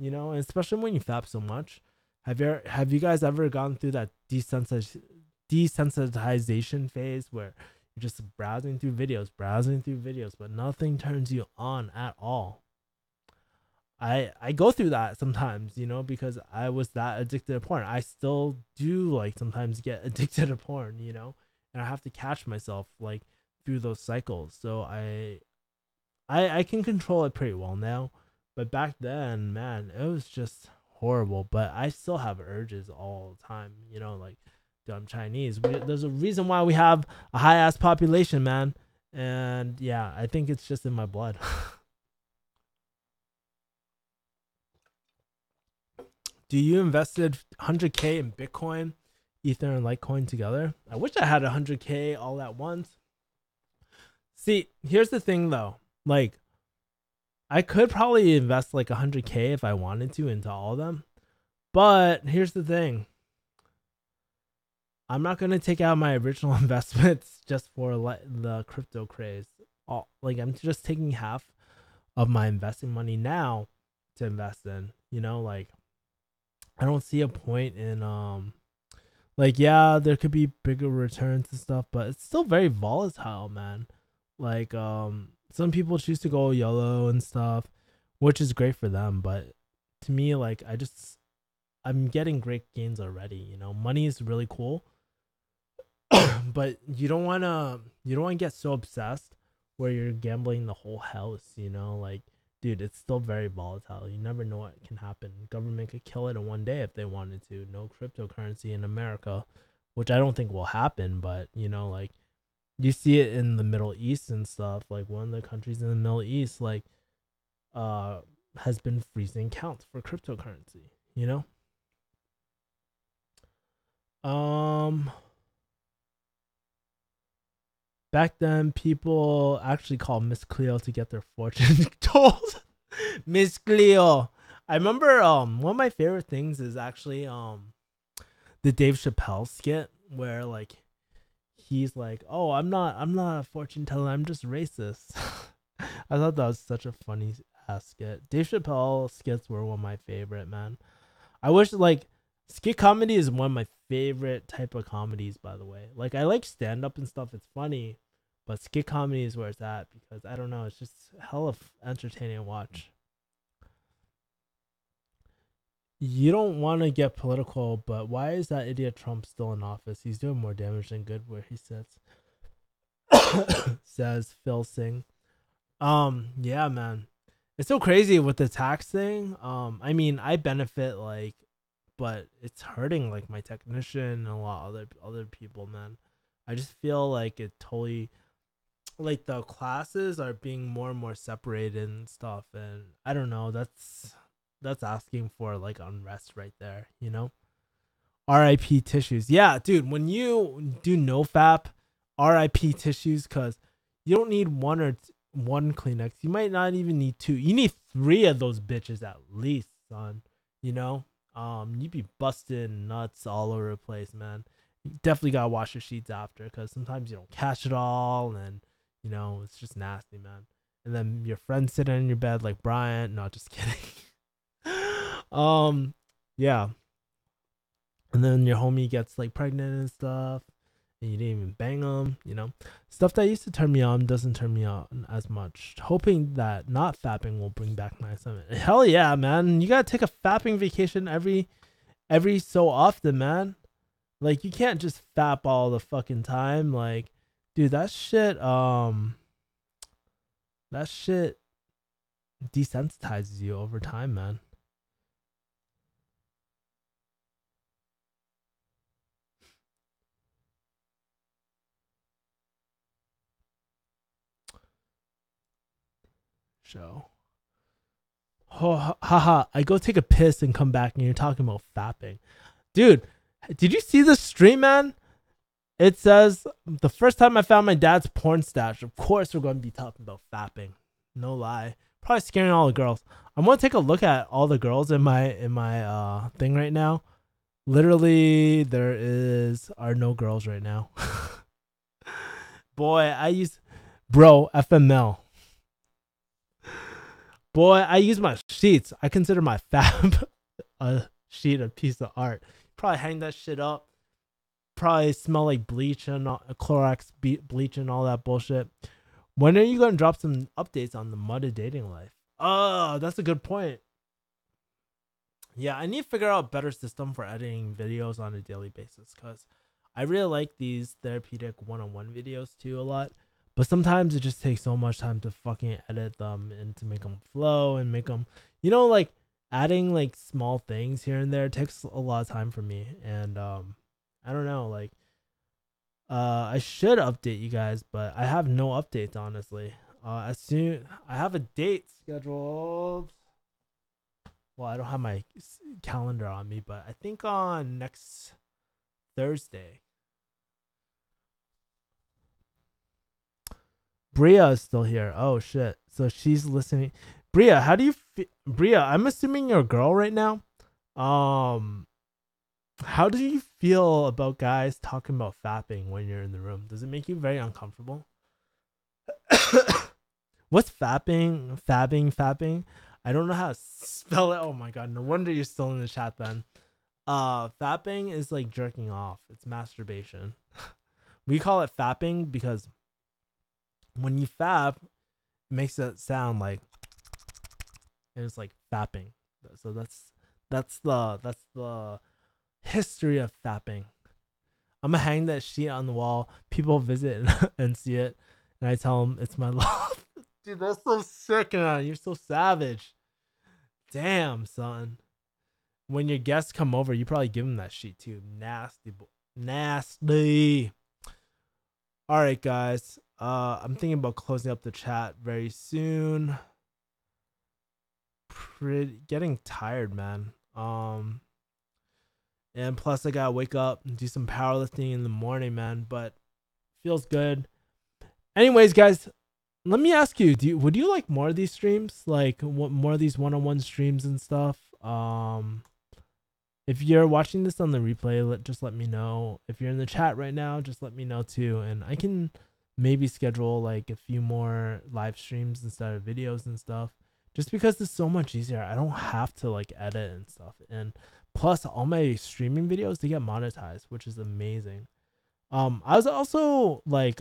and especially when you fap so much. Have you guys ever gone through that desensitization phase where you're just browsing through videos, but nothing turns you on at all? I go through that sometimes, because I was that addicted to porn. I still do like sometimes get addicted to porn, and I have to catch myself like through those cycles. So I can control it pretty well now, but back then, man, it was just horrible. But I still have urges all the time, like dude, I'm Chinese. There's a reason why we have a high ass population, man, and yeah, I think it's just in my blood. Do you invested 100K in Bitcoin, Ether, and Litecoin together? I wish I had 100K all at once. See, here's the thing though. Like, I could probably invest like 100K if I wanted to into all of them. But here's the thing. I'm not gonna take out my original investments just for the crypto craze. Like I'm just taking half of my investing money now to invest in. Like I don't see a point in Like, yeah, there could be bigger returns and stuff, but it's still very volatile, man. Like, some people choose to go yellow and stuff, which is great for them. But to me, like, I'm getting great gains already. Money is really cool, but you don't want to get so obsessed where you're gambling the whole house. Like, dude, it's still very volatile. You never know what can happen. Government could kill it in one day if they wanted to. No cryptocurrency in America, which I don't think will happen. But like, you see it in the Middle East and stuff. Like, one of the countries in the Middle East, like, uh, has been freezing counts for cryptocurrency. You know, back then people actually called Miss Cleo to get their fortune told. Miss Cleo. I remember one of my favorite things is actually the Dave Chappelle skit where, like, he's like, "Oh, I'm not a fortune teller. I'm just racist." I thought that was such a funny ass skit. Dave Chappelle skits were one of my favorite, man. I wish, like, skit comedy is one of my favorite type of comedies, by the way. Like, I like stand up and stuff. It's funny, but skit comedy is where it's at because I don't know, it's just hell of entertaining to watch. You don't want to get political, but why is that idiot Trump still in office? He's doing more damage than good where he sits. Says Phil Singh. Yeah, man. It's so crazy with the tax thing. I mean, I benefit, like, but it's hurting, like, my technician and a lot of other people, man. I just feel like it totally, like, the classes are being more and more separated and stuff, and I don't know. That's asking for, like, unrest right there. RIP tissues. Yeah, dude, when you do no fap, RIP tissues, because you don't need one Kleenex. You might not even need two. You need three of those bitches at least, son. You know? You'd be busting nuts all over the place, man. You definitely gotta wash your sheets after, because sometimes you don't catch it all, and it's just nasty, man. And then your friends sitting in your bed like Brian. No, just kidding. um, yeah, and then your homie gets, like, pregnant and stuff, and you didn't even bang them. Stuff that used to turn me on doesn't turn me on as much. Hoping that not fapping will bring back my excitement. Hell yeah, man. You gotta take a fapping vacation every so often, man. Like, you can't just fap all the fucking time. Like, dude, that shit desensitizes you over time, man. So, oh, haha, I go take a piss and come back and you're talking about fapping. Dude, did you see the stream, man? It says the first time I found my dad's porn stash. Of course, we're going to be talking about fapping. No lie. Probably scaring all the girls. I'm going to take a look at all the girls in my thing right now. Literally, are no girls right now. Boy, bro, FML. Boy, I use my sheets. I consider my fab a sheet a piece of art. Probably hang that shit up. Probably smell like bleach and Clorox bleach and all that bullshit. When are you gonna drop some updates on the mud dating life? Oh, that's a good point. Yeah, I need to figure out a better system for editing videos on a daily basis, because I really like these therapeutic one-on-one videos too a lot. But sometimes it just takes so much time to fucking edit them and to make them flow and make them, like, adding, like, small things here and there takes a lot of time for me. And I don't know, like, I should update you guys, but I have no updates, honestly. As soon I have a date scheduled. Well, I don't have my calendar on me, but I think on next Thursday. Bria is still here. Oh shit! So she's listening. Bria, how do you Bria? I'm assuming you're a girl right now. Um, how do you feel about guys talking about fapping when you're in the room? Does it make you very uncomfortable? What's fapping? Fapping? I don't know how to spell it. Oh my god! No wonder you're still in the chat, then. Fapping is like jerking off. It's masturbation. We call it fapping because when you fap, it makes it sound like it's like fapping. So that's the history of fapping. I'm gonna hang that sheet on the wall. People visit and see it, and I tell them it's my love. Dude, that's so sick, man. You're so savage. Damn, son. When your guests come over, you probably give them that sheet too. Nasty, nasty. All right, guys. I'm thinking about closing up the chat very soon. Getting tired, man. And plus I gotta wake up and do some powerlifting in the morning, man. But feels good. Anyways, guys, let me ask you: would you like more of these streams? Like more of these one-on-one streams and stuff? If you're watching this on the replay, just let me know. If you're in the chat right now, just let me know too, and I can maybe schedule like a few more live streams instead of videos and stuff. Just because it's so much easier. I don't have to like edit and stuff. And plus all my streaming videos, they get monetized, which is amazing. I was also like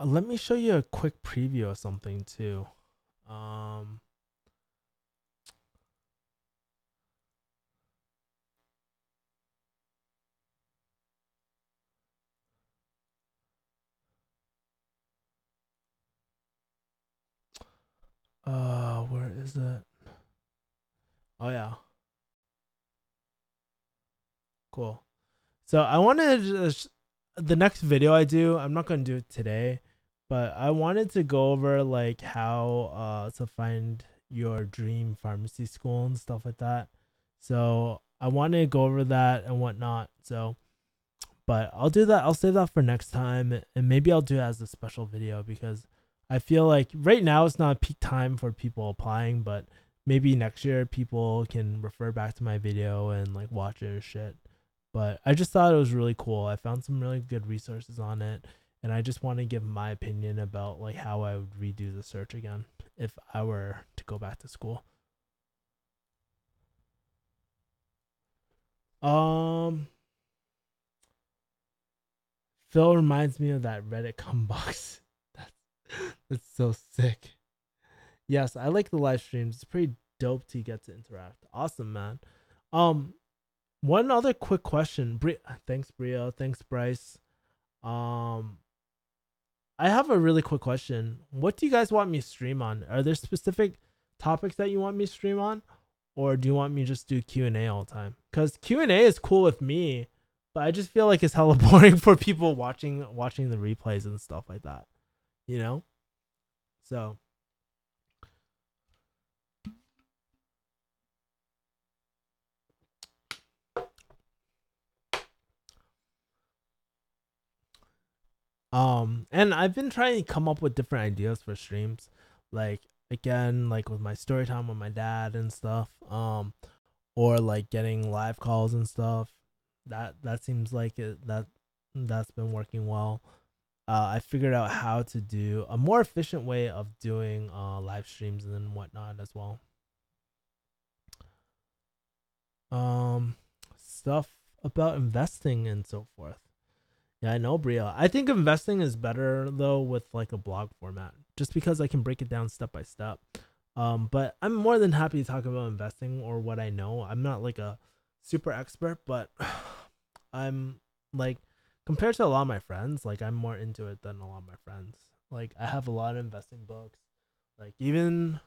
let me show you a quick preview of something too. Where is it? Oh yeah. Cool. So I wanted to the next video I do, I'm not going to do it today, but I wanted to go over like how to find your dream pharmacy school and stuff like that. So I want to go over that and whatnot. So, but I'll do that. I'll save that for next time, and maybe I'll do it as a special video because I feel like right now it's not peak time for people applying, but maybe next year people can refer back to my video and like watch it or shit. But I just thought it was really cool. I found some really good resources on it, and I just want to give my opinion about like how I would redo the search again if I were to go back to school. Phil reminds me of that Reddit come box. That's so sick. Yes, I like the live streams. It's pretty dope to get to interact. Awesome, man. Um, One other quick question. Thanks, Brio. Thanks, Bryce. Um, I have a really quick question. What do you guys want me to stream on? Are there specific topics that you want me to stream on, or do you want me to just do Q&A all the time? Because Q&A is cool with me, but I just feel like it's hella boring for people watching the replays and stuff like that. You know? So and I've been trying to come up with different ideas for streams, like again, like with my story time with my dad and stuff, or like getting live calls and stuff. That seems like that's been working well. I figured out how to do a more efficient way of doing live streams and whatnot as well. Stuff about investing and so forth. Yeah, I know, Bria. I think investing is better though with like a blog format, just because I can break it down step by step. But I'm more than happy to talk about investing or what I know. I'm not like a super expert, but I'm like compared to a lot of my friends, like I'm more into it than a lot of my friends. Like I have a lot of investing books. Like even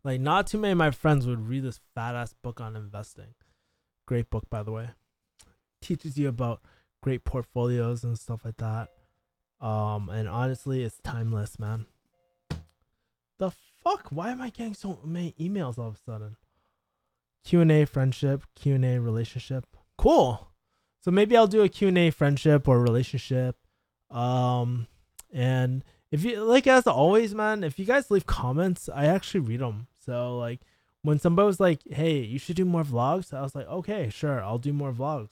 like not too many of my friends would read this fat ass book on investing. Great book, by the way. Teaches you about great portfolios and stuff like that. And honestly, it's timeless, man. The fuck? Why am I getting so many emails all of a sudden? Q&A friendship, Q&A relationship. Cool. So maybe I'll do a Q&A friendship or relationship. And if you like, as always, man, if you guys leave comments, I actually read them. So like when somebody was like, "Hey, you should do more vlogs," I was like, "Okay, sure, I'll do more vlogs."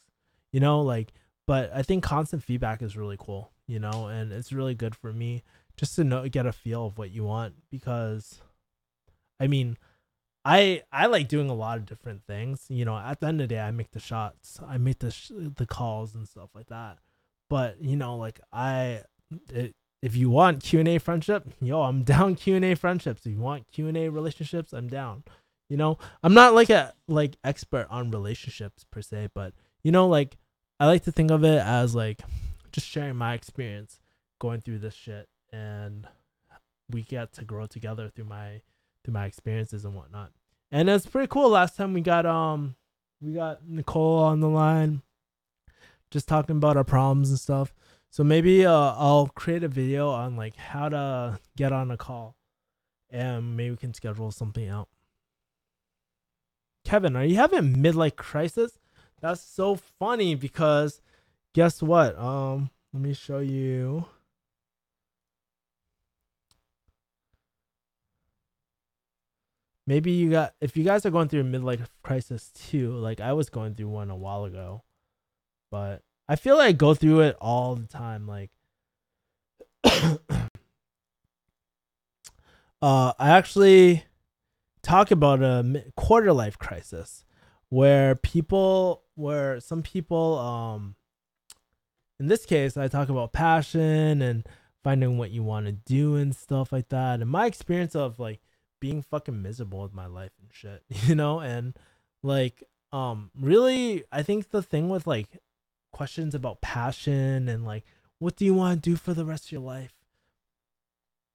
You know, like, but I think constant feedback is really cool, you know, and it's really good for me just to know, get a feel of what you want, because I mean, I like doing a lot of different things. You know, at the end of the day, I make the shots, I make the calls and stuff like that. But you know, like if you want Q&A friendship, yo, I'm down Q&A friendships. If you want Q&A relationships, I'm down. You know, I'm not like a like expert on relationships per se, but you know, like I like to think of it as like just sharing my experience going through this shit, and we get to grow together through my experiences and whatnot. And it's pretty cool. Last time we got Nicole on the line just talking about our problems and stuff. So maybe I'll create a video on like how to get on a call, and maybe we can schedule something out. Kevin, are you having midlife crisis? That's so funny because guess what? Let me show you. Maybe you got if you guys are going through a midlife crisis too, like I was going through one a while ago, but I feel like I go through it all the time. Like I actually talk about a quarter life crisis where some people in this case I talk about passion and finding what you want to do and stuff like that, and my experience of like being fucking miserable with my life and shit, you know. And like really I think the thing with like questions about passion and like what do you want to do for the rest of your life,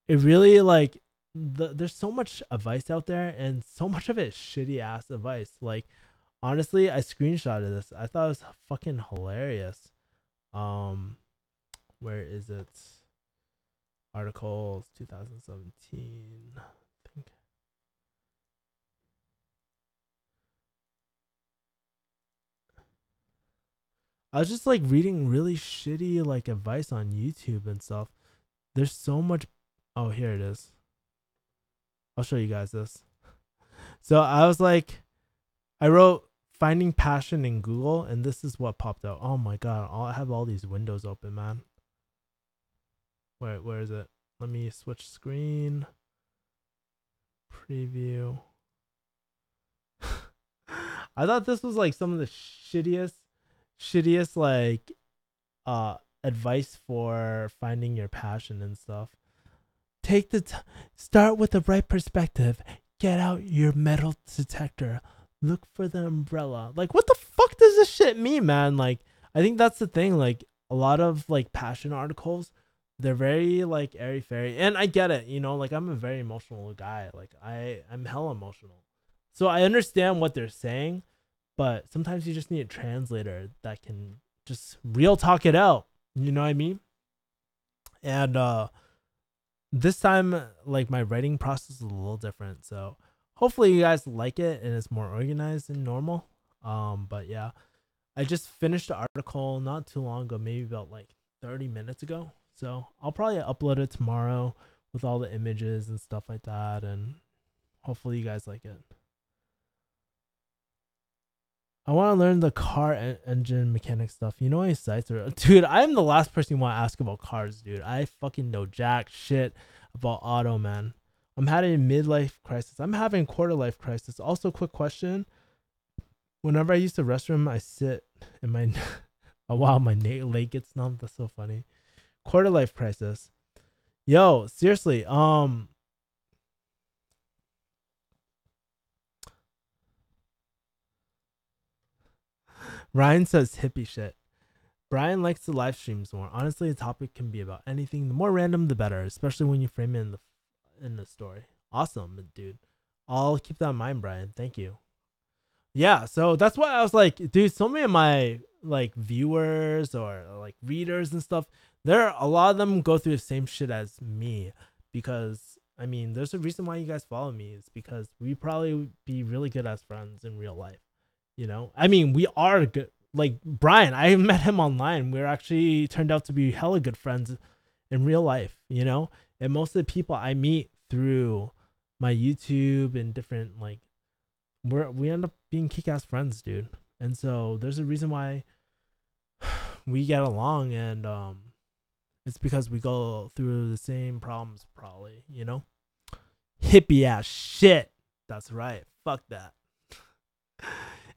it really like there's so much advice out there, and so much of it is shitty ass advice. Like honestly, I screenshotted this. I thought it was fucking hilarious. Um, where is it? Articles 2017. I think. I was just like reading really shitty like advice on YouTube and stuff. There's so much. Oh, here it is. I'll show you guys this. So I was like, I wrote finding passion in Google, and this is what popped out. Oh my god, I have all these windows open, man. Where is it? Let me switch screen. Preview. I thought this was like some of the shittiest like advice for finding your passion and stuff. Start with the right perspective. Get out your metal detector. Look for the umbrella. Like, what the fuck does this shit mean, man? Like, I think that's the thing. Like, a lot of like passion articles, they're very like airy fairy, and I get it. You know, like I'm a very emotional guy. Like I'm hella emotional, so I understand what they're saying, but sometimes you just need a translator that can just real talk it out. You know what I mean? And this time like my writing process is a little different, so hopefully you guys like it and it's more organized than normal. But yeah, I just finished the article not too long ago, maybe about like 30 minutes ago, so I'll probably upload it tomorrow with all the images and stuff like that, and hopefully you guys like it. I want to learn the car engine mechanic stuff. You know any sites are dude? I'm the last person you want to ask about cars, dude. I fucking know jack shit about auto, man. I'm having a midlife crisis. I'm having a quarter life crisis. Also, quick question: whenever I use the restroom, I sit in my oh wow, my leg gets numb. That's so funny. Quarter life crisis. Yo, seriously. Ryan says hippie shit. Brian likes the live streams more. Honestly, the topic can be about anything. The more random, the better, especially when you frame it in the story. Awesome, dude. I'll keep that in mind, Brian. Thank you. Yeah, so that's why I was like, dude, so many of my like viewers or like readers and stuff, there a lot of them go through the same shit as me, because I mean, there's a reason why you guys follow me. It's because we probably be really good as friends in real life. You know, I mean, we are good. Like Brian, I met him online. We're actually turned out to be hella good friends in real life. You know, and most of the people I meet through my YouTube and different like we end up being kick-ass friends, dude. And so there's a reason why we get along, and it's because we go through the same problems, probably, you know. Hippie ass shit. That's right. Fuck that.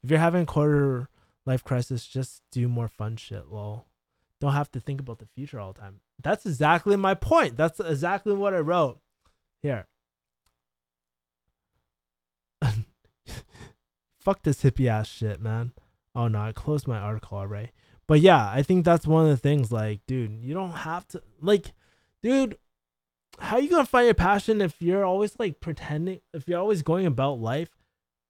If you're having a quarter life crisis, just do more fun shit, lol. Don't have to think about the future all the time. That's exactly my point. That's exactly what I wrote. Here. Fuck this hippie ass shit, man. Oh no, I closed my article already. But yeah, I think that's one of the things. Like, dude, you don't have to like, dude. How are you gonna find your passion if you're always like pretending? If you're always going about life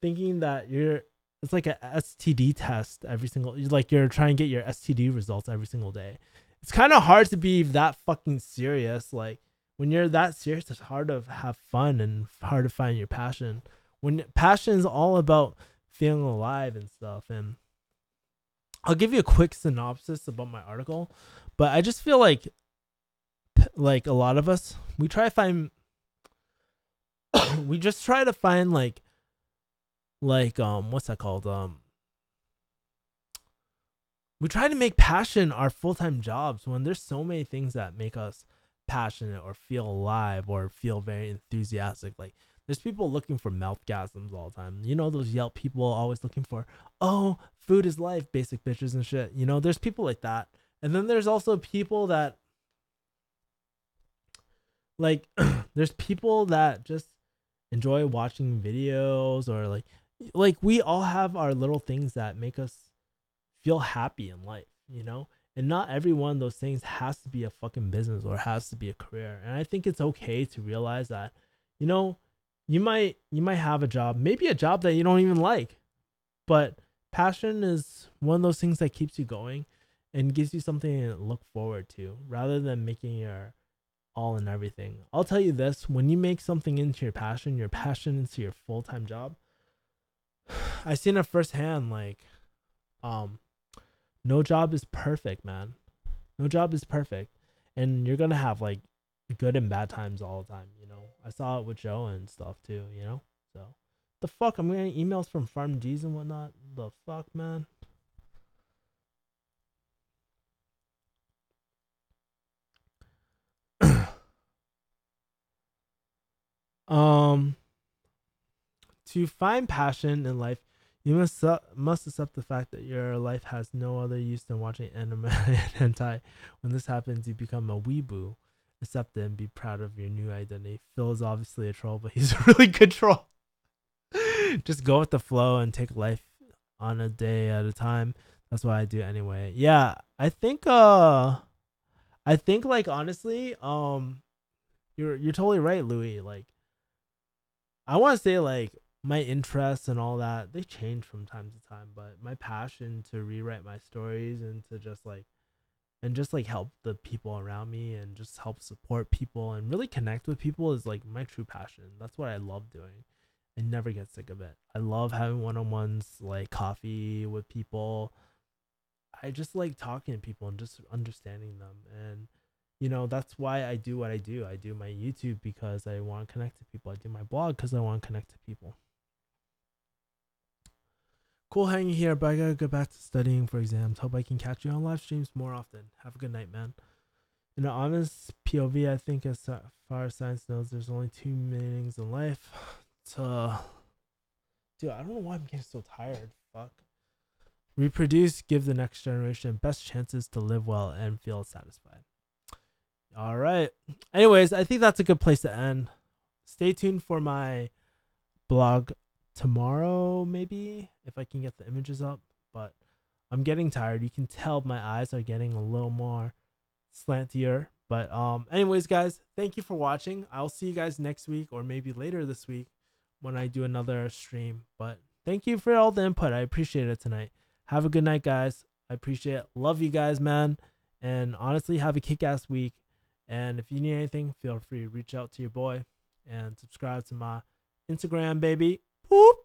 thinking that it's like a STD test every single, like you're trying to get your STD results every single day. It's kind of hard to be that fucking serious. Like when you're that serious, it's hard to have fun and hard to find your passion. When passion is all about feeling alive and stuff. And I'll give you a quick synopsis about my article, but I just feel like a lot of us, we try to find we just try to find like what's that called, we try to make passion our full-time jobs when there's so many things that make us passionate or feel alive or feel very enthusiastic. Like there's people looking for mouthgasms all the time, you know, those Yelp people always looking for, oh, food is life, basic bitches and shit, you know. There's people like that. And then there's also people that like there's people that just enjoy watching videos, or like we all have our little things that make us feel happy in life, you know. And not every one of those things has to be a fucking business or has to be a career. And I think it's okay to realize that, you know, you might have a job, maybe a job that you don't even like, but passion is one of those things that keeps you going and gives you something to look forward to rather than making your all in everything. I'll tell you this, when you make something into your passion into your full-time job, I seen it firsthand. Like, no job is perfect, man. No job is perfect. And you're gonna have like good and bad times all the time, you know. I saw it with Joe and stuff too, you know. So the fuck, I'm getting emails from Farm G's and whatnot. The fuck, man. um to find passion in life, you must accept the fact that your life has no other use than watching anime and hentai. When this happens, you become a weeboo. Accept it and be proud of your new identity. Phil is obviously a troll, but he's a really good troll. Just go with the flow and take life on a day at a time. That's what I do anyway. Yeah, I think like honestly, you're totally right, Louis. Like I want to say like my interests and all that, they change from time to time, but my passion to rewrite my stories and to just like help the people around me and just help support people and really connect with people is like my true passion. That's what I love doing. I never get sick of it. I love having one-on-ones, like coffee with people. I just like talking to people and just understanding them. And you know, that's why I do what I do. I do my YouTube because I want to connect to people. I do my blog because I want to connect to people. Cool hanging here, but I gotta go back to studying for exams. Hope I can catch you on live streams more often. Have a good night, man. In an honest POV, I think as far as science knows, there's only two meanings in life. Dude, I don't know why I'm getting so tired. Fuck. Reproduce, give the next generation best chances to live well and feel satisfied. All right. Anyways, I think that's a good place to end. Stay tuned for my blog tomorrow, maybe, if I can get the images up. But I'm getting tired. You can tell my eyes are getting a little more slantier. But anyways, guys, thank you for watching. I'll see you guys next week or maybe later this week when I do another stream. But thank you for all the input. I appreciate it tonight. Have a good night, guys. I appreciate it. Love you guys, man. And honestly, have a kick-ass week. And if you need anything, feel free to reach out to your boy and subscribe to my Instagram, baby. Whoop.